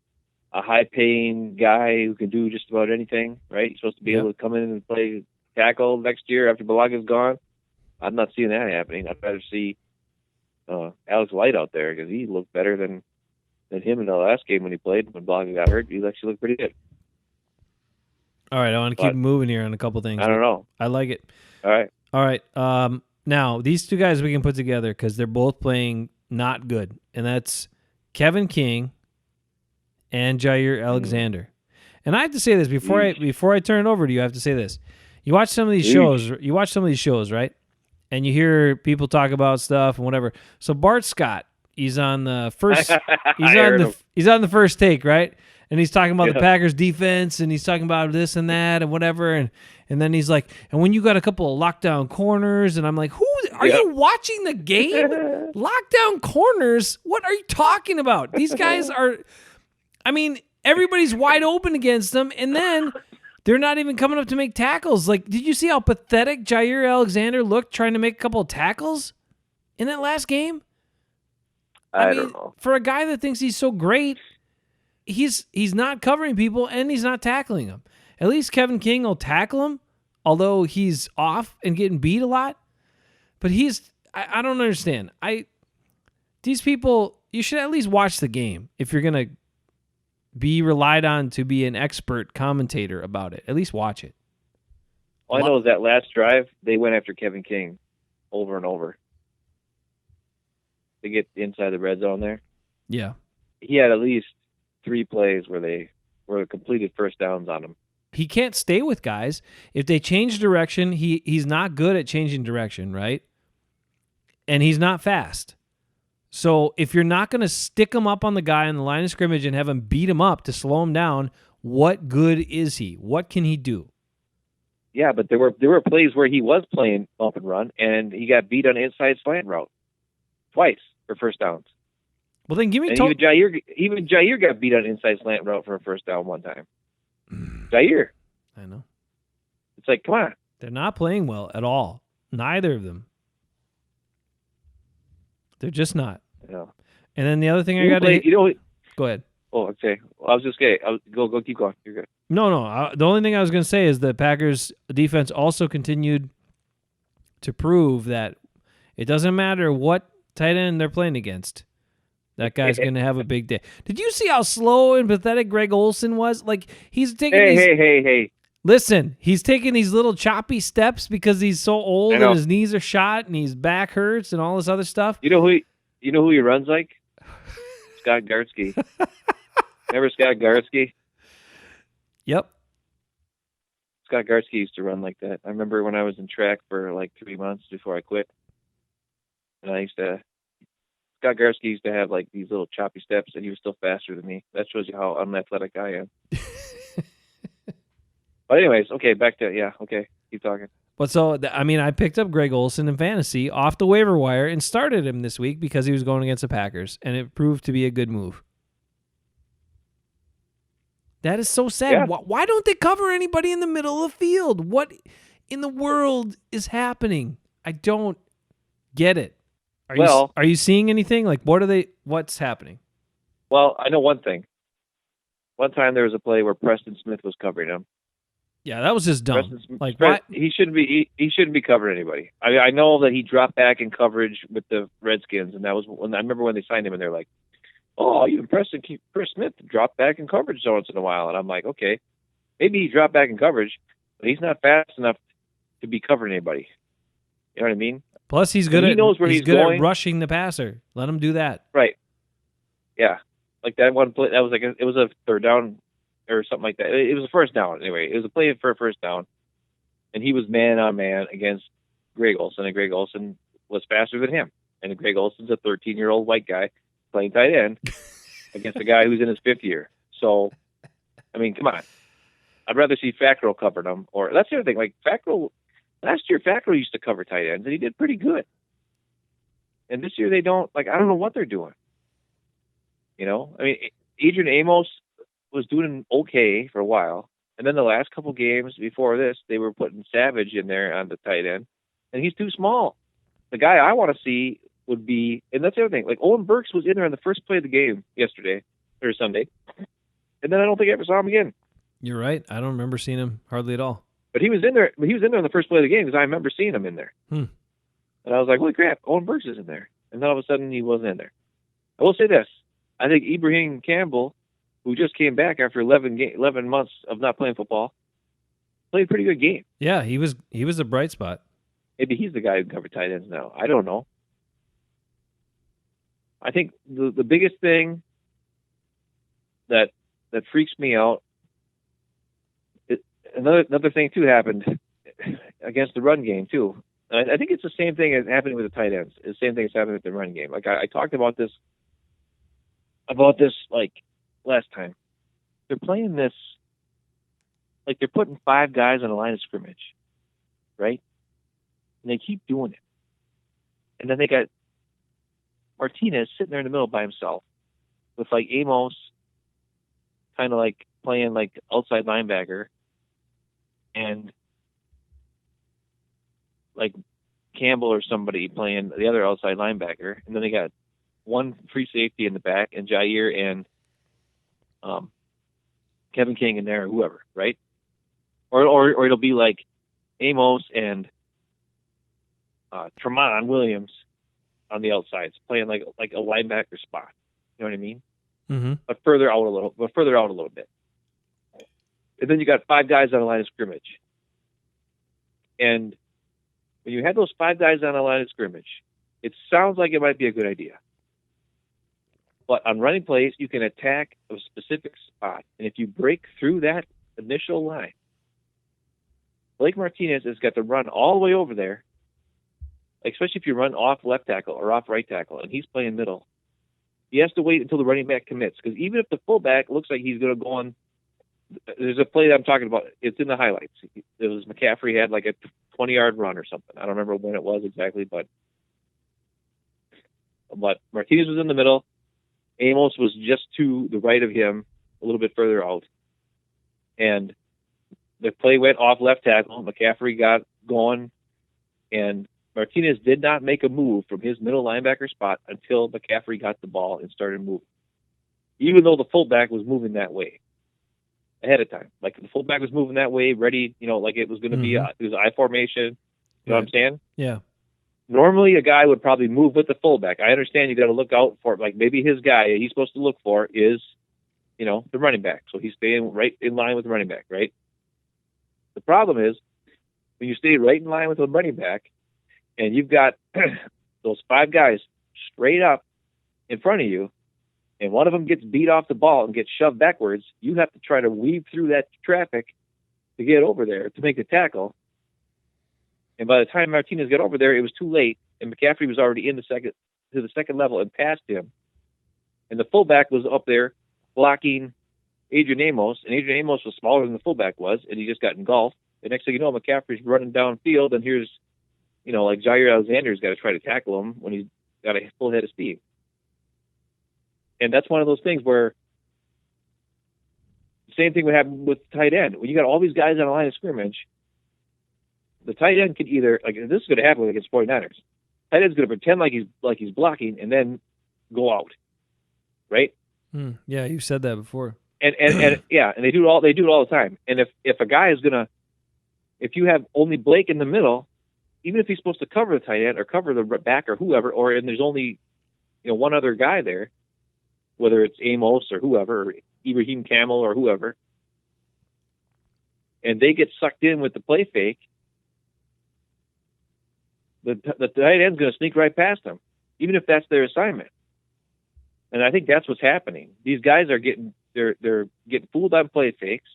a high-paying guy who can do just about anything, right? He's supposed to be able to come in and play tackle next year after Balaga's gone. I'm not seeing that happening. I'd rather see Alex Light out there because he looked better than him in the last game when he played. When Balaga got hurt, he actually looked pretty good. All right, I want to keep moving here on a couple things. I don't know. I like it. All right. Now, these two guys we can put together because they're both playing not good, and that's Kevin King and Jaire Alexander. And I have to say this before I turn it over to you. I have to say this. You watch some of these shows, right? And you hear people talk about stuff and whatever. So Bart Scott, he's on the first. He's on the first take, right? And he's talking about the Packers defense, and he's talking about this and that and whatever, and then he's like, and when you got a couple of lockdown corners, and I'm like, who are you watching the game? Lockdown corners? What are you talking about? These guys are, everybody's wide open against them, and then they're not even coming up to make tackles. Like, did you see how pathetic Jaire Alexander looked trying to make a couple of tackles in that last game? I don't know. For a guy that thinks he's so great, he's not covering people and he's not tackling them. At least Kevin King will tackle him, although he's off and getting beat a lot. But I don't understand. These people, you should at least watch the game if you're going to be relied on to be an expert commentator about it. At least watch it. All I know is that last drive, they went after Kevin King over and over. They get inside the red zone there. Yeah. He had at least 3 plays where they completed first downs on him. He can't stay with guys. If they change direction, he's not good at changing direction, right? And he's not fast. So if you're not going to stick him up on the guy on the line of scrimmage and have him beat him up to slow him down, what good is he? What can he do? Yeah, but there were plays where he was playing bump and run, and he got beat on an inside slant route twice for first downs. Well, then give me even Jaire got beat on an inside slant route for a first down one time. Jaire. I know. It's like, come on. They're not playing well at all. Neither of them. They're just not. Yeah. And then the other thing go ahead. Oh, okay. Well, I was just kidding. Go keep going. You're good. No. The only thing I was going to say is the Packers defense also continued to prove that it doesn't matter what tight end they're playing against. That guy's going to have a big day. Did you see how slow and pathetic Greg Olsen was? Like, he's taking Hey. Listen, he's taking these little choppy steps because he's so old and his knees are shot and his back hurts and all this other stuff. You know who he runs like? Scott Gartsky. Remember Scott Gartsky? Yep. Scott Gartsky used to run like that. I remember when I was in track for like 3 months before I quit. And Scott Gartsky used to have like these little choppy steps, and he was still faster than me. That shows you how unathletic I am. But anyways, okay, keep talking. But so, I picked up Greg Olsen in fantasy off the waiver wire and started him this week because he was going against the Packers, and it proved to be a good move. That is so sad. Yeah. Why don't they cover anybody in the middle of the field? What in the world is happening? I don't get it. Are you seeing anything? Like, what's happening? Well, I know one thing. One time there was a play where Preston Smith was covering him. Yeah, that was just dumb. He shouldn't be covering anybody. I know that he dropped back in coverage with the Redskins, and that was when I remember when they signed him, and they're like, "Oh, even Preston Smith dropped back in coverage once in a while." And I'm like, okay, maybe he dropped back in coverage, but he's not fast enough to be covering anybody. You know what I mean? Plus, he's good. He knows where he's going. At rushing the passer. Let him do that. Right. Yeah, like that one play. That was it was a third down or something like that. It was a first down anyway. It was a play for a first down, and he was man on man against Greg Olsen, and Greg Olsen was faster than him. And Greg Olsen's a 13-year-old white guy playing tight end against a guy who's in his fifth year. So, I mean, come on. I'd rather see Fackrell cover them. Or that's the other thing. Like last year Fackrell used to cover tight ends, and he did pretty good. And this year they don't. Like, I don't know what they're doing. You know, I mean, Adrian Amos was doing okay for a while, and then the last couple games before this, they were putting Savage in there on the tight end, and he's too small. The guy I want to see would be, and that's the other thing, like Owen Burks was in there on the first play of the game Sunday, and then I don't think I ever saw him again. You're right. I don't remember seeing him hardly at all. But he was in there. He was in there on the first play of the game because I remember seeing him in there. And I was like, holy crap, Owen Burks is in there. And then all of a sudden he wasn't in there. I will say this. I think Ibrahim Campbell, who just came back after 11 months of not playing football, played a pretty good game. Yeah, he was a bright spot. Maybe he's the guy who covered tight ends now. I don't know. I think the biggest thing that freaks me out, another thing too happened against the run game too. And I think it's the same thing as happening with the tight ends. It's the same thing as happening with the run game. Like I talked about this like last time. They're playing this like they're putting 5 guys on a line of scrimmage, right? And they keep doing it. And then they got Martinez sitting there in the middle by himself with like Amos kind of like playing like outside linebacker and like Campbell or somebody playing the other outside linebacker. And then they got one free safety in the back and Jaire and Kevin King in there or whoever, right? Or it'll be like Amos and Tremont Williams on the outsides playing like a linebacker spot. You know what I mean? Mm-hmm. But further out a little bit. And then you got 5 guys on the line of scrimmage. And when you have those 5 guys on the line of scrimmage, it sounds like it might be a good idea. But on running plays, you can attack a specific spot. And if you break through that initial line, Blake Martinez has got to run all the way over there, especially if you run off left tackle or off right tackle, and he's playing middle. He has to wait until the running back commits, because even if the fullback looks like he's going to go on, there's a play that I'm talking about. It's in the highlights. It was McCaffrey had like a 20-yard run or something. I don't remember when it was exactly, but Martinez was in the middle. Amos was just to the right of him, a little bit further out. And the play went off left tackle. McCaffrey got going, and Martinez did not make a move from his middle linebacker spot until McCaffrey got the ball and started moving, even though the fullback was moving that way ahead of time. Like the fullback was moving that way, ready, like it was going to be it was I formation. You know what I'm saying? Yeah. Normally, a guy would probably move with the fullback. I understand you got to look out for, like, maybe his guy he's supposed to look for is, the running back. So he's staying right in line with the running back, right? The problem is when you stay right in line with the running back and you've got those 5 guys straight up in front of you, and one of them gets beat off the ball and gets shoved backwards, you have to try to weave through that traffic to get over there to make the tackle. And by the time Martinez got over there, it was too late, and McCaffrey was already to the second level and past him. And the fullback was up there blocking Adrian Amos, and Adrian Amos was smaller than the fullback was, and he just got engulfed. The next thing you know, McCaffrey's running downfield, and here's, like Jaire Alexander's got to try to tackle him when he's got a full head of steam. And that's one of those things where the same thing would happen with tight end. When you got all these guys on a line of scrimmage, the tight end could either, like, this is going to happen against 49ers. Tight end's going to pretend like he's blocking and then go out, right? Yeah, you said that before. And yeah, and they do it all the time. And if a guy is if you have only Blake in the middle, even if he's supposed to cover the tight end or cover the back or whoever, and there's only one other guy there, whether it's Amos or whoever, or Ibrahim Camel or whoever, and they get sucked in with the play fake, the tight end's going to sneak right past them, even if that's their assignment. And I think that's what's happening. These guys are they're getting fooled on play fakes,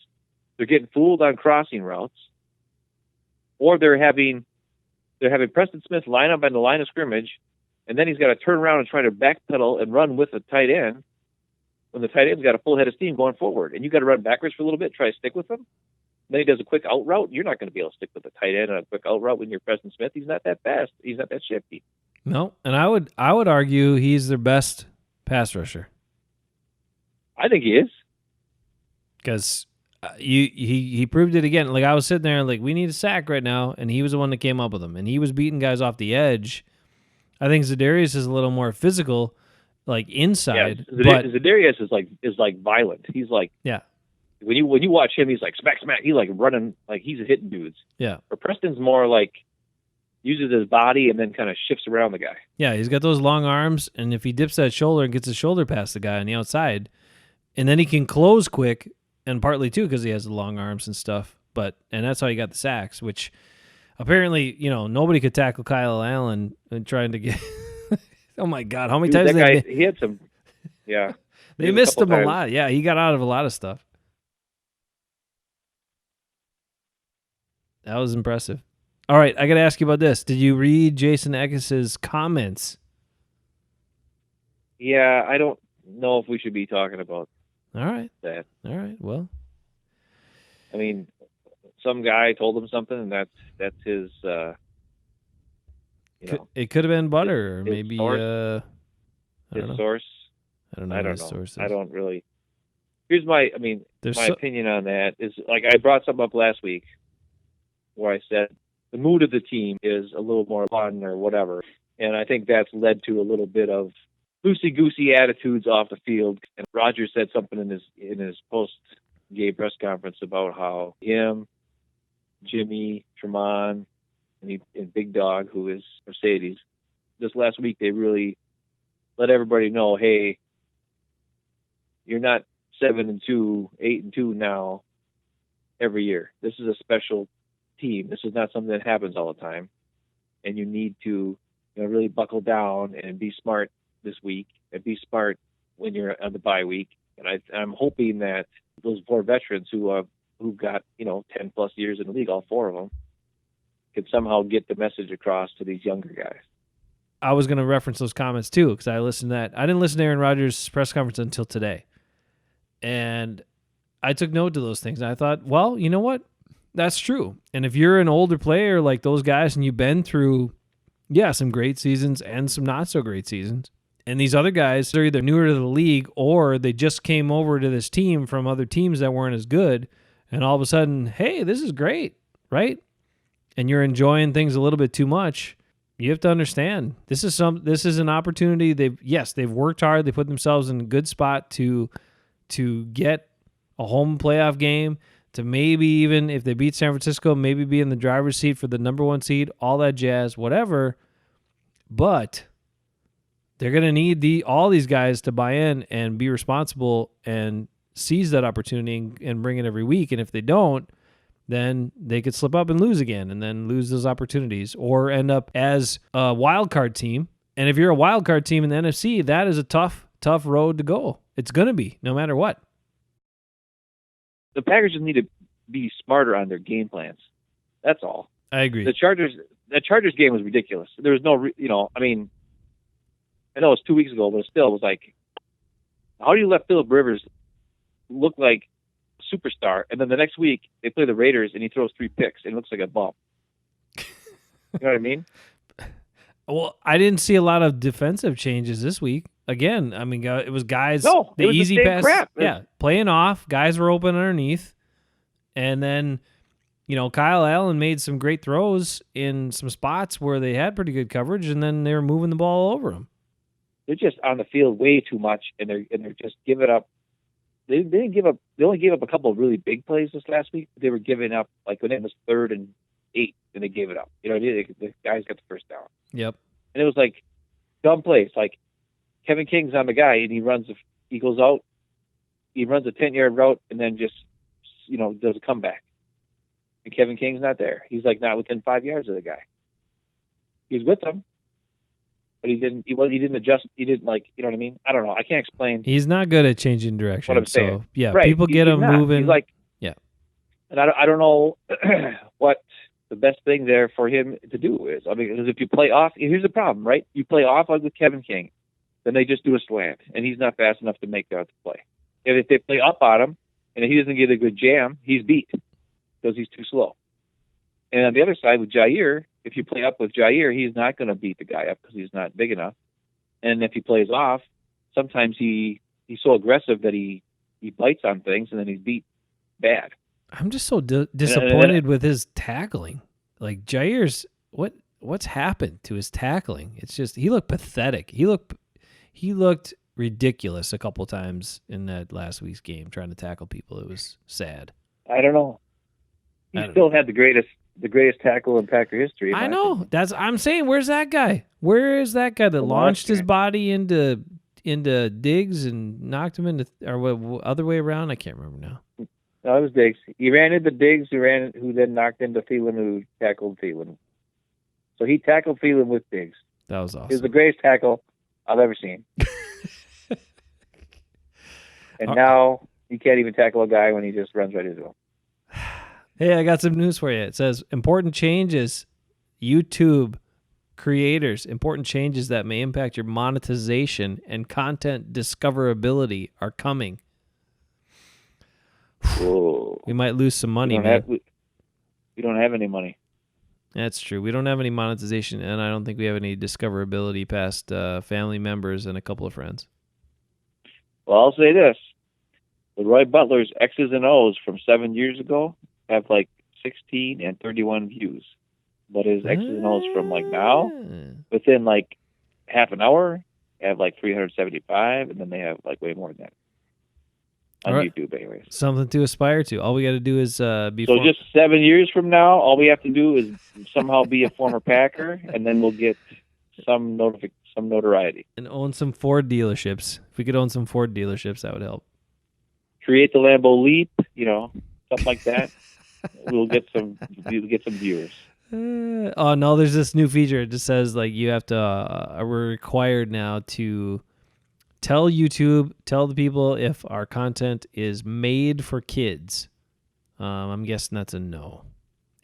they're getting fooled on crossing routes, or they're having Preston Smith line up on the line of scrimmage, and then he's got to turn around and try to backpedal and run with the tight end when the tight end's got a full head of steam going forward, and you got to run backwards for a little bit, try to stick with him. Then he does a quick out route. You're not going to be able to stick with the tight end on a quick out route when you're Preston Smith. He's not that fast. He's not that shifty. No, and I would argue he's their best pass rusher. I think he is, because he proved it again. Like, I was sitting there like, we need a sack right now, and he was the one that came up with them, and he was beating guys off the edge. I think Zadarius is a little more physical, like inside. Yeah, Zadarius is like violent. He's like, yeah. When you watch him, he's like smack smack. He's like running, like he's hitting dudes. Yeah. Or Preston's more like uses his body and then kind of shifts around the guy. Yeah, he's got those long arms, and if he dips that shoulder and gets his shoulder past the guy on the outside, and then he can close quick, and partly too because he has the long arms and stuff. And that's how he got the sacks, which apparently nobody could tackle Kyle Allen and trying to get. Oh my God, how many times he had some? Yeah, they missed him a lot. Yeah, he got out of a lot of stuff. That was impressive. All right, I got to ask you about this. Did you read Jason Eckes's comments? Yeah, I don't know if we should be talking about that. All right, well. I mean, some guy told him something, and that's his, It could have been butter, or maybe, source. His source. I don't know. I don't know. I don't really. Here's my opinion on that is, like, I brought something up last week where I said the mood of the team is a little more fun or whatever. And I think that's led to a little bit of loosey-goosey attitudes off the field. And Rodgers said something in his post-game press conference about how him, Jimmy, Tremont, and Big Dog, who is Mercedes, this last week they really let everybody know, hey, you're not 7-2, 8-2 now every year. This is a special team. This is not something that happens all the time, and you need to really buckle down and be smart this week and be smart when you're on the bye week. And I'm hoping that those 4 veterans who have who've got 10 plus years in the league, all four of them, can somehow get the message across to these younger guys. I was going to reference those comments too, because I listened to that. I didn't listen to Aaron Rodgers' press conference until today. And I took note to those things. I thought, well, you know what? That's true. And if you're an older player like those guys and you've been through, some great seasons and some not so great seasons, and these other guys are either newer to the league or they just came over to this team from other teams that weren't as good, and all of a sudden, hey, this is great, right? And you're enjoying things a little bit too much. You have to understand this is an opportunity. They've worked hard. They put themselves in a good spot to get a home playoff game, to maybe even if they beat San Francisco, maybe be in the driver's seat for the number 1 seed, all that jazz, whatever. But they're going to need all these guys to buy in and be responsible and seize that opportunity and bring it every week. And if they don't, then they could slip up and lose again and then lose those opportunities or end up as a wild card team. And if you're a wild card team in the NFC, that is a tough road to go. It's going to be, no matter what. The Packers just need to be smarter on their game plans. That's all. I agree. The Chargers game was ridiculous. There was no, I know it's 2 weeks ago, but it still was like, how do you let Phillip Rivers look like a superstar, and then the next week they play the Raiders and he throws 3 picks and it looks like a bum? You know what I mean? Well, I didn't see a lot of defensive changes this week. Again, I mean, it was guys. No, the easy pass. Crap. Yeah, playing off. Guys were open underneath, and then, Kyle Allen made some great throws in some spots where they had pretty good coverage, and then they were moving the ball over them. They're just on the field way too much, and they're just giving up. They didn't give up. They only gave up a couple of really big plays this last week. They were giving up like when it was 3rd and 8, and they gave it up. The guys got the first down. Yep. And it was like dumb plays. Like Kevin King's on the guy, and he goes out, he runs a 10-yard route, and then just does a comeback. And Kevin King's not there. He's like not within 5 yards of the guy. He's with them, but he didn't. He didn't adjust. He didn't you know what I mean? I don't know. I can't explain. He's not good at changing direction. What I'm saying. So yeah, right. People get him moving. He's like, yeah. And I don't know what the best thing there for him to do is. I mean, because if you play off, here's the problem, right? You play off with Kevin King, then they just do a slant, and he's not fast enough to make out the play. If they play up on him, and he doesn't get a good jam, he's beat because he's too slow. And on the other side with Jaire, if you play up with Jaire, he's not going to beat the guy up because he's not big enough. And if he plays off, sometimes he's so aggressive that he bites on things, and then he's beat bad. I'm just so disappointed with his tackling. Like Jaire's, what's happened to his tackling? It's just he looked pathetic. He looked ridiculous a couple times in that last week's game trying to tackle people. It was sad. I don't know. He still had the greatest tackle in Packer history. I know. I'm saying, where's that guy? Where is that guy that launched his body into Diggs and knocked him into, or what, other way around? I can't remember now. No, it was Diggs. He ran into Diggs, who then knocked into Thielen, who tackled Thielen. So he tackled Thielen with Diggs. That was awesome. It was the greatest tackle I've ever seen. And now you can't even tackle a guy when he just runs right into him. Hey, I got some news for you. It says, important changes, YouTube creators, important changes that may impact your monetization and content discoverability are coming. Whoa. We might lose some money, man. We don't have any money. That's true. We don't have any monetization, and I don't think we have any discoverability past family members and a couple of friends. Well, I'll say this. The Roy Butler's X's and O's from 7 years ago have 16 and 31 views. But his X's and O's from now, within half an hour, have 375, and then they have way more than that on YouTube anyways. Something to aspire to. All we got to do is be... So just 7 years from now, all we have to do is somehow be a former Packer, and then we'll get some notoriety. And own some Ford dealerships. If we could own some Ford dealerships, that would help. Create the Lambo Leap, something like that. We'll get some viewers. Oh no, there's this new feature. It just says you have to. We're required now to tell the people if our content is made for kids. I'm guessing that's a no.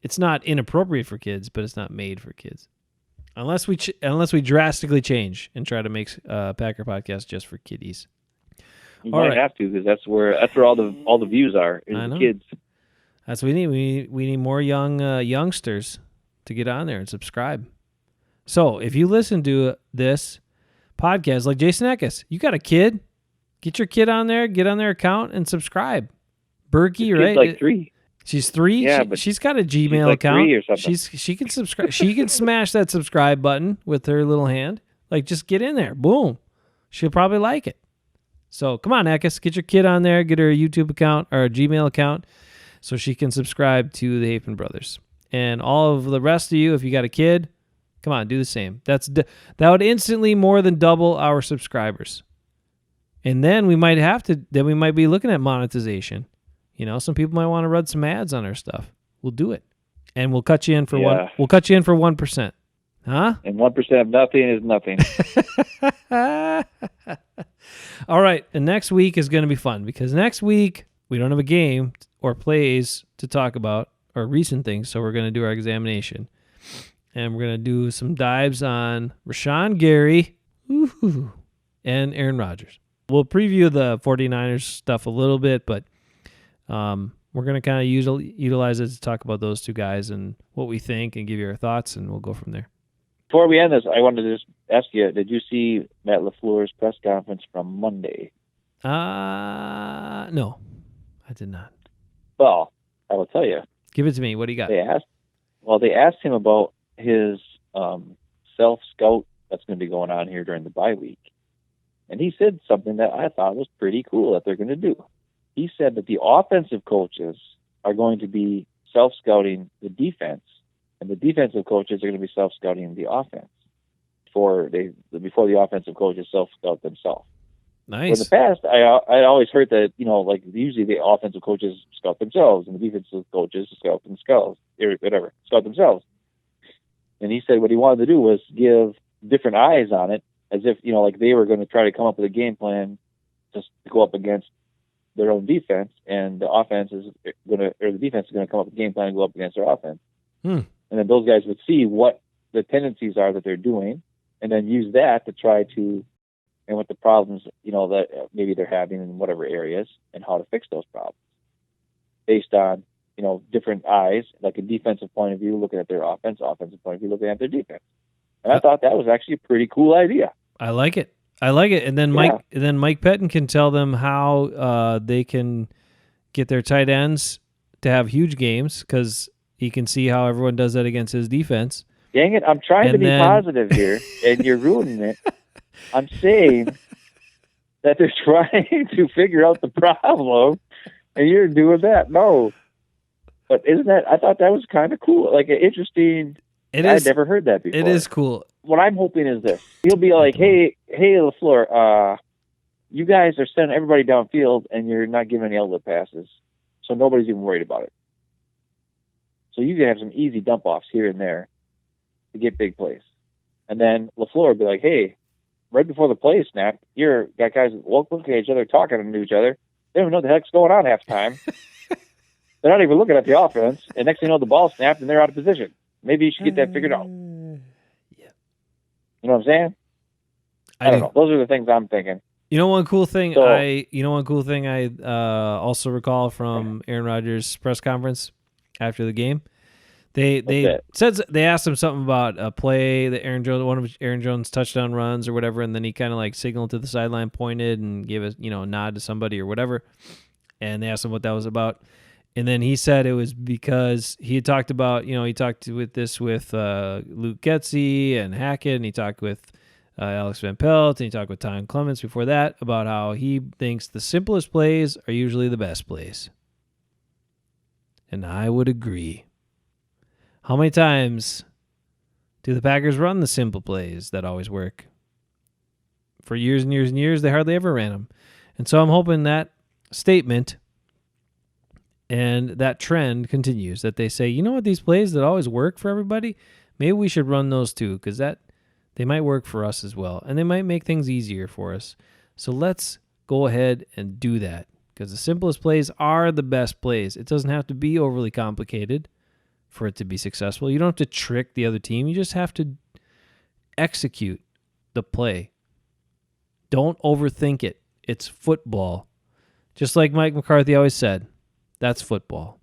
It's not inappropriate for kids, but it's not made for kids. Unless we drastically change and try to make Packer podcast just for kiddies. You might have to, because that's where all the views are, is the kids. That's what we need. We need more youngsters to get on there and subscribe. So if you listen to this podcast like Jason Eckes, you got a kid, get your kid on there, get on their account and subscribe. Berkey, right? Like 3. She's 3. Yeah, but she's got a Gmail account. 3 or something. She can subscribe. She can smash that subscribe button with her little hand. Like, just get in there. Boom. She'll probably like it. So come on, Eckes, get your kid on there, get her a YouTube account or a Gmail account so she can subscribe to the Hafeman Brothers. And all of the rest of you, if you got a kid, come on, do the same. That would instantly more than double our subscribers. And then we might be looking at monetization. You know, some people might want to run some ads on our stuff. We'll do it. And we'll cut you in for 1%. Huh? And 1% of nothing is nothing. All right. And next week is going to be fun because next week we don't have a game or plays to talk about or recent things. So we're going to do our examination. And we're going to do some dives on Rashawn Gary and Aaron Rodgers. We'll preview the 49ers stuff a little bit, but we're going to kind of utilize it to talk about those two guys and what we think and give you our thoughts, and we'll go from there. Before we end this, I wanted to just ask you, did you see Matt LaFleur's press conference from Monday? No, I did not. Well, I will tell you. Give it to me. What do you got? They asked him about his self-scout that's going to be going on here during the bye week. And he said something that I thought was pretty cool that they're going to do. He said that the offensive coaches are going to be self-scouting the defense, and the defensive coaches are going to be self-scouting the offense before the offensive coaches self-scout themselves. Nice. In the past, I always heard that, like usually the offensive coaches scout themselves and the defensive coaches scout themselves. And he said what he wanted to do was give different eyes on it, as if, like they were going to try to come up with a game plan just to go up against their own defense, and the defense is going to come up with a game plan and go up against their offense. And then those guys would see what the tendencies are that they're doing, and then use that to try to, and what the problems, that maybe they're having in whatever areas, and how to fix those problems based on, different eyes, like a defensive point of view looking at their offensive point of view looking at their defense. And I thought that was actually a pretty cool idea. I like it. And then Mike Pettine can tell them how they can get their tight ends to have huge games, because he can see how everyone does that against his defense. Dang it, I'm trying to be positive here, and you're ruining it. I'm saying that they're trying to figure out the problem, and you're doing that. No. But I thought that was kind of cool, like an interesting. I'd never heard that before. It is cool. What I'm hoping is this. He'll be like, hey, LaFleur, you guys are sending everybody downfield, and you're not giving any outlet passes, so nobody's even worried about it. So you can have some easy dump-offs here and there to get big plays. And then LaFleur will be like, hey, right before the play snap, you got guys looking at each other, talking to each other. They don't even know what the heck's going on half the time. They're not even looking at the offense, and next thing you know, the ball snapped, and they're out of position. Maybe you should get that figured out. Yeah. You know what I'm saying? I don't know. Those are the things I'm thinking. One cool thing I also recall from Aaron Rodgers' press conference after the game. They asked him something about a play that one of Aaron Jones' touchdown runs or whatever, and then he kind of like signaled to the sideline, pointed, and gave a nod to somebody or whatever. And they asked him what that was about. And then he said it was because he had talked about, he talked with Luke Getsy and Hackett, and he talked with Alex Van Pelt, and he talked with Tom Clements before that about how he thinks the simplest plays are usually the best plays. And I would agree. How many times do the Packers run the simple plays that always work? For years and years and years, they hardly ever ran them. And so I'm hoping that statement and that trend continues, that they say, you know what, these plays that always work for everybody, maybe we should run those too, because they might work for us as well, and they might make things easier for us. So let's go ahead and do that, because the simplest plays are the best plays. It doesn't have to be overly complicated for it to be successful. You don't have to trick the other team. You just have to execute the play. Don't overthink it. It's football. Just like Mike McCarthy always said, that's football.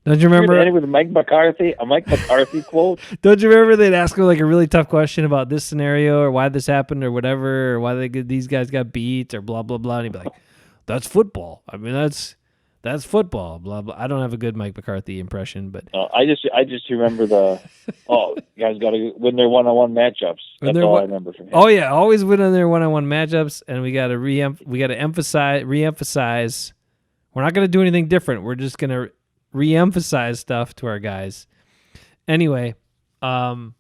Don't you remember? Ending with a Mike McCarthy quote. Don't you remember they'd ask him like a really tough question about this scenario or why this happened or whatever, or why these guys got beat or blah blah blah, and he'd be like, "That's football. I mean, that's football." Blah blah. I don't have a good Mike McCarthy impression, but I just remember you guys got to win their one-on-one matchups. That's all I remember from him. Oh yeah, always win on their one-on-one matchups, and we got to reemphasize. We're not going to do anything different. We're just going to re-emphasize stuff to our guys. Anyway, no,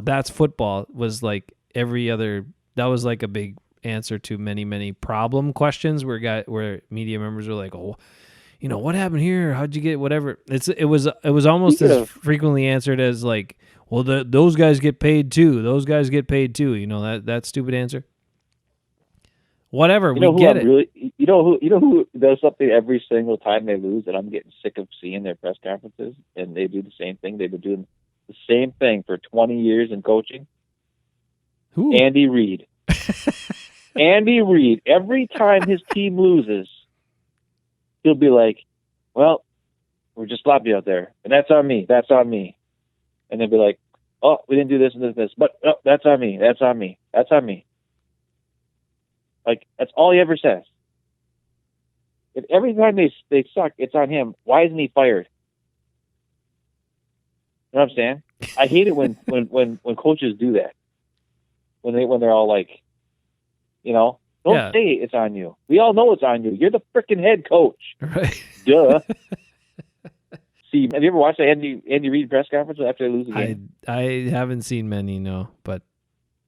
that's football was like every other. That was like a big answer to many problem questions where media members are like, oh, what happened here? How'd you get whatever? It was almost as frequently answered as like, well, those guys get paid too. Those guys get paid too. That stupid answer. Whatever, we get it. You know who does something every single time they lose, and I'm getting sick of seeing their press conferences, and they do the same thing. They've been doing the same thing for 20 years in coaching. Who? Andy Reid. Andy Reid. Every time his team loses, he'll be like, "Well, we're just sloppy out there, and that's on me. That's on me." And they'll be like, "Oh, we didn't do this and this, but that's on me. That's on me. That's on me." Like, that's all he ever says. If every time they suck, it's on him, why isn't he fired? You know what I'm saying? I hate it when coaches do that. When they're all like, don't say it's on you. We all know it's on you. You're the freaking head coach. Right. Duh. See, have you ever watched the Andy Reid press conference after they lose a game? I haven't seen many, no, but.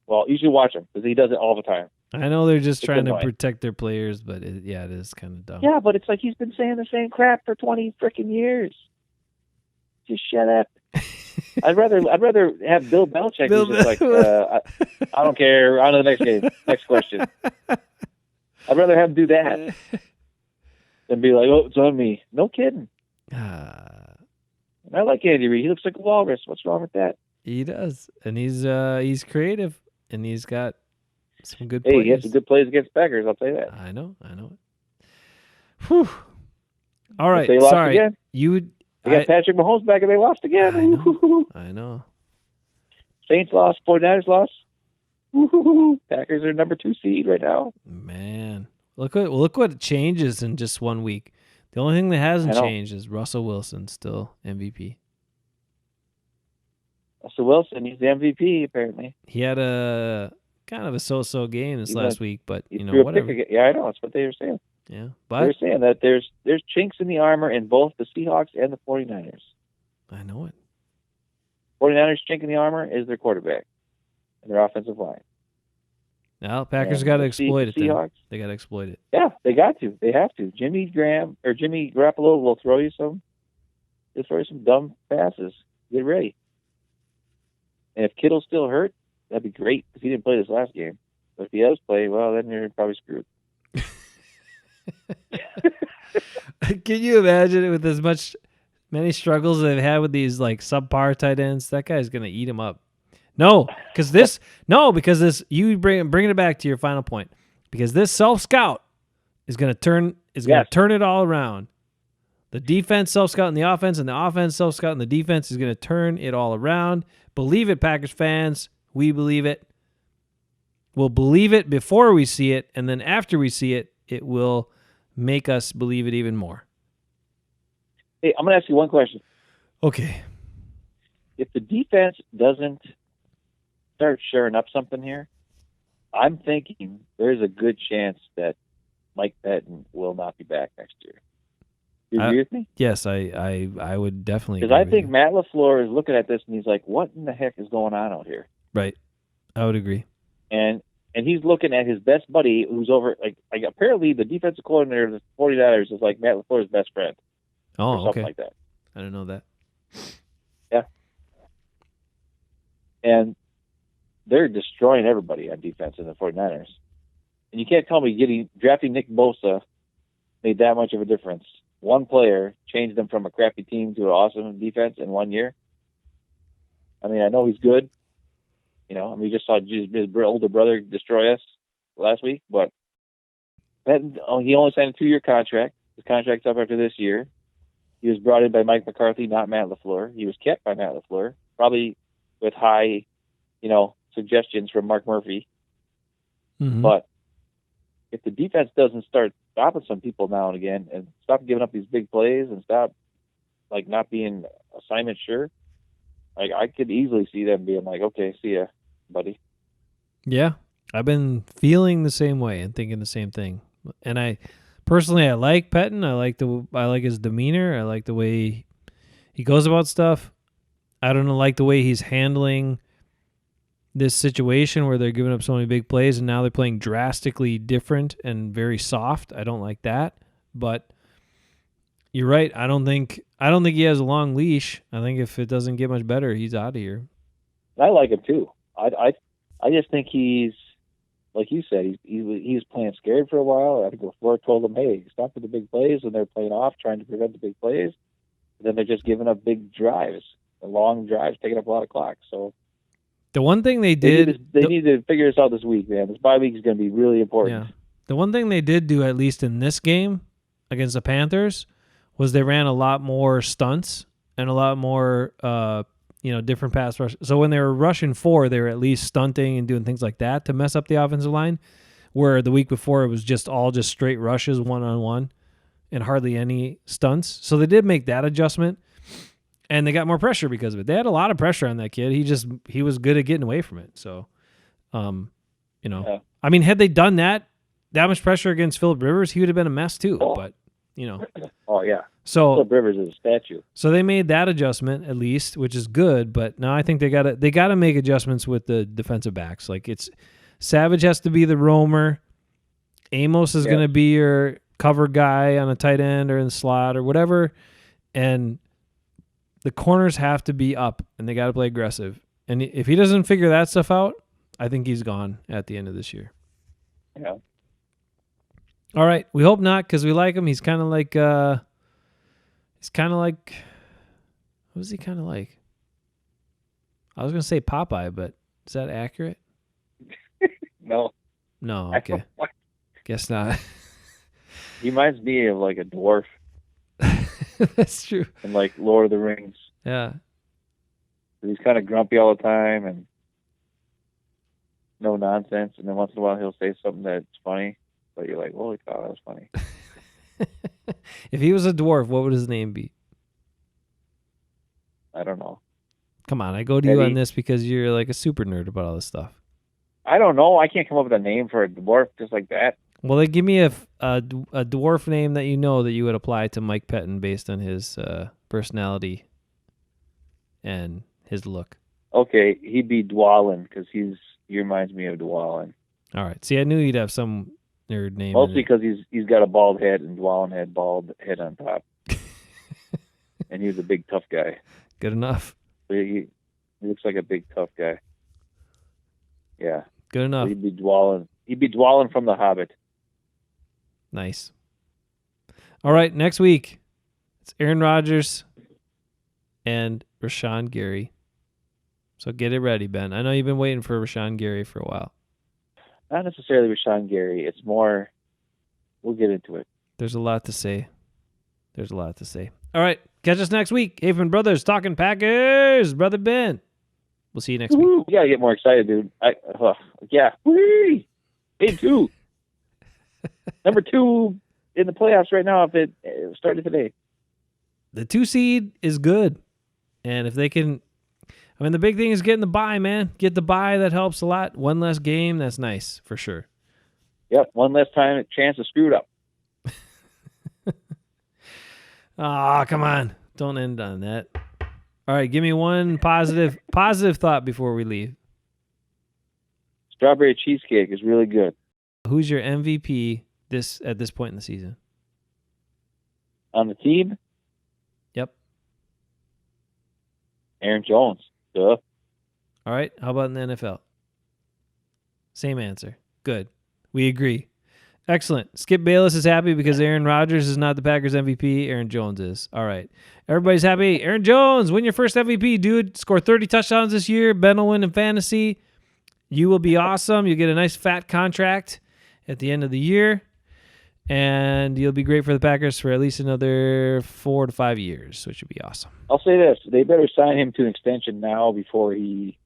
Well, you should watch him because he does it all the time. I know they're just trying to protect their players, but it is kind of dumb. Yeah, but it's like he's been saying the same crap for 20 freaking years. Just shut up. I'd rather have Bill Belichick who's just like, I don't care. On to the next game. Next question. I'd rather have him do that than be like, oh, it's on me. No kidding. I like Andy Reid. He looks like a walrus. What's wrong with that? He does, and he's creative, and he's got some good plays. Hey, he had some good plays against Packers, I'll tell you that. I know it. Whew. All right, they lost sorry. Again. They got Patrick Mahomes back and they lost again. I know. Saints lost, 49ers lost. Packers are number 2 seed right now. Man, look what changes in just 1 week. The only thing that hasn't changed is Russell Wilson still MVP. Russell Wilson, he's the MVP apparently. He had a kind of a so-so game this last week, but whatever. Yeah, I know. That's what they were saying. Yeah, but they were saying that there's chinks in the armor in both the Seahawks and the 49ers. I know it. 49ers chink in the armor is their quarterback and their offensive line. Now Packers got to exploit it. Seahawks, they got to exploit it. Yeah, they got to. They have to. Jimmy Garoppolo will throw you some. He'll throw you some dumb passes. Get ready. And if Kittle's still hurt, that'd be great because he didn't play this last game. But if he does play, well, then you're probably screwed. Can you imagine it with many struggles they've had with these like subpar tight ends? That guy's gonna eat him up. Because this you bringing it back to your final point. Because this self scout is gonna turn it all around. The defense self scout and the offense self scout and the defense is gonna turn it all around. Believe it, Packers fans. We believe it. We'll believe it before we see it, and then after we see it, it will make us believe it even more. Hey, I'm going to ask you one question. Okay. If the defense doesn't start shoring up something here, I'm thinking there's a good chance that Mike Pettine will not be back next year. You agree with me? Yes, I would definitely. Because I think Matt LaFleur is looking at this and he's like, what in the heck is going on out here? Right. I would agree. And he's looking at his best buddy who's over, like apparently the defensive coordinator of the 49ers is like Matt LaFleur's best friend. Oh, or something like that. I didn't know that. Yeah. And they're destroying everybody on defense in the 49ers. And you can't tell me drafting Nick Bosa made that much of a difference. One player changed them from a crappy team to an awesome defense in 1 year. I mean, I know he's good. You know, I mean, we just saw his older brother destroy us last week, but he only signed a 2-year contract. His contract's up after this year. He was brought in by Mike McCarthy, not Matt LaFleur. He was kept by Matt LaFleur, probably with high, suggestions from Mark Murphy. Mm-hmm. But if the defense doesn't start stopping some people now and again and stop giving up these big plays and stop, not being assignment sure, I could easily see them being like, okay, see ya, buddy. Yeah, I've been feeling the same way and thinking the same thing. And I like Pettine. I like his demeanor. I like the way he goes about stuff. I don't like the way he's handling this situation where they're giving up so many big plays and now they're playing drastically different and very soft. I don't like that. But you're right. I don't think he has a long leash. I think if it doesn't get much better, he's out of here. I like him too. I just think he's, like you said, he's playing scared for a while. I think LaFleur told him, hey, stop with the big plays, and they're playing off, trying to prevent the big plays. And then they're just giving up big drives, long drives, taking up a lot of clock. So the one thing they did... They need to figure this out this week, man. This bye week is going to be really important. Yeah. The one thing they did do, at least in this game against the Panthers, was they ran a lot more stunts and a lot more, different pass rush. So when they were rushing 4, they were at least stunting and doing things like that to mess up the offensive line, where the week before it was just straight rushes one-on-one and hardly any stunts. So they did make that adjustment. And they got more pressure because of it. They had a lot of pressure on that kid. He was good at getting away from it. So, Yeah. I mean, had they done that much pressure against Phillip Rivers, he would have been a mess too. Oh. But, Oh, yeah. So Phillip Rivers is a statue. So they made that adjustment at least, which is good. But now I think they gotta make adjustments with the defensive backs. Savage has to be the roamer. Amos is going to be your cover guy on a tight end or in the slot or whatever. And the corners have to be up, and they got to play aggressive. And if he doesn't figure that stuff out, I think he's gone at the end of this year. Yeah. All right. We hope not, because we like him. He's kind of like, what is he kind of like? I was going to say Popeye, but is that accurate? No. No, okay. Guess not. He reminds me of a dwarf. That's true. In Lord of the Rings. Yeah. He's kind of grumpy all the time and no nonsense. And then once in a while he'll say something that's funny, but you're like, holy cow, that was funny. If he was a dwarf, what would his name be? I don't know. Come on, I go to you on this because you're like a super nerd about all this stuff. I don't know. I can't come up with a name for a dwarf just like that. Well, they give me a dwarf name that that you would apply to Mike Pettine based on his personality and his look. Okay, he'd be Dwalin because he reminds me of Dwalin. All right. See, I knew you'd have some nerd name. Mostly because he's got a bald head and Dwalin had bald head on top, and he was a big tough guy. Good enough. So he looks like a big tough guy. Yeah. Good enough. So he'd be Dwalin. He'd be Dwalin from The Hobbit. Nice. All right, next week, it's Aaron Rodgers and Rashawn Gary. So get it ready, Ben. I know you've been waiting for Rashawn Gary for a while. Not necessarily Rashawn Gary. It's more, we'll get into it. There's a lot to say. All right, catch us next week. Hafeman Brothers talking Packers. Brother Ben. We'll see you next week. We got to get more excited, dude. Yeah. Whee! Game 2. Number 2 in the playoffs right now if it started today. The 2 seed is good. And if they can, the big thing is getting the bye, man. Get the bye. That helps a lot. One less game. That's nice for sure. Yep. One less chance to screw it up. Come on. Don't end on that. All right. Give me one positive thought before we leave. Strawberry cheesecake is really good. Who's your MVP at this point in the season? On the team? Yep. Aaron Jones. Duh. All right. How about in the NFL? Same answer. Good. We agree. Excellent. Skip Bayless is happy because Aaron Rodgers is not the Packers MVP. Aaron Jones is. All right. Everybody's happy. Aaron Jones, win your first MVP, dude. Score 30 touchdowns this year. Ben will win in fantasy. You will be awesome. You'll get a nice fat contract at the end of the year. And you'll be great for the Packers for at least another 4 to 5 years, which would be awesome. I'll say this. They better sign him to an extension now before he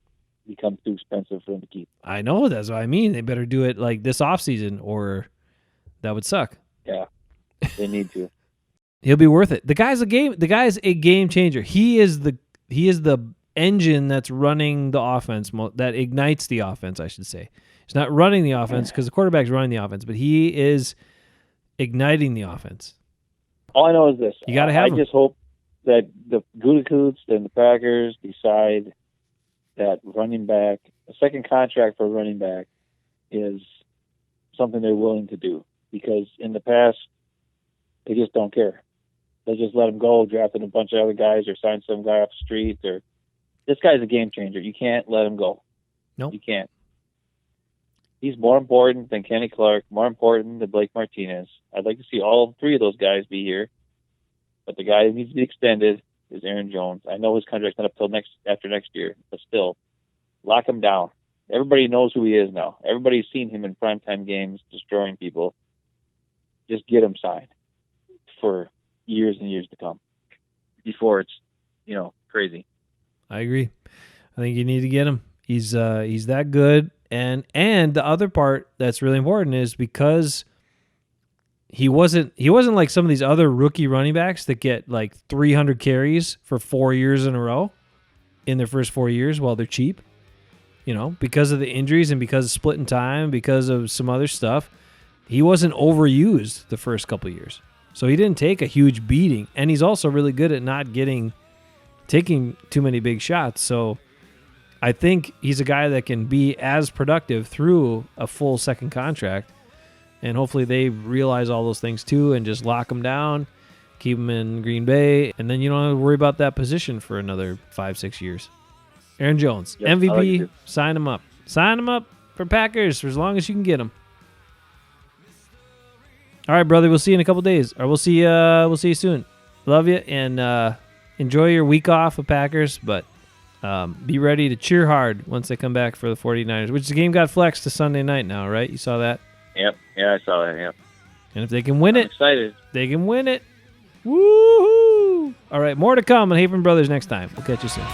becomes too expensive for him to keep. I know. That's what I mean. They better do it like this offseason or that would suck. Yeah, they need to. He'll be worth it. The guy's a game changer. He is the engine that's running the offense, that ignites the offense, I should say. He's not running the offense because the quarterback's running the offense, but he is igniting the offense. All I know is this. You got to have him. I just hope that the Gutekunst and the Packers decide that running back, a second contract for a running back, is something they're willing to do. Because in the past, they just don't care. They just let him go, drafting a bunch of other guys or sign some guy off the street. Or this guy's a game changer. You can't let him go. Nope. You can't. He's more important than Kenny Clark, more important than Blake Martinez. I'd like to see all three of those guys be here. But the guy who needs to be extended is Aaron Jones. I know his contract's not up till after next year, but still, lock him down. Everybody knows who he is now. Everybody's seen him in primetime games destroying people. Just get him signed for years and years to come before it's, crazy. I agree. I think you need to get him. He's that good. And the other part that's really important is because he wasn't like some of these other rookie running backs that get like 300 carries for 4 years in a row in their first 4 years while they're cheap, because of the injuries and because of splitting time, because of some other stuff. He wasn't overused the first couple of years. So he didn't take a huge beating. And he's also really good at not taking too many big shots. So I think he's a guy that can be as productive through a full second contract. And hopefully they realize all those things too and just lock him down, keep him in Green Bay, and then you don't have to worry about that position for another 5-6 years. Aaron Jones, yep, MVP, like sign him up. Sign him up for Packers for as long as you can get him. All right, brother. We'll see you in a couple days, or we'll see you soon. Love you, and enjoy your week off of Packers. But be ready to cheer hard once they come back for the 49ers, which the game got flexed to Sunday night now, right? You saw that? Yep. Yeah, I saw that. Yep. And if they can win I'm excited. they can win it. Woohoo! All right, more to come on Hafeman Brothers next time. We'll catch you soon.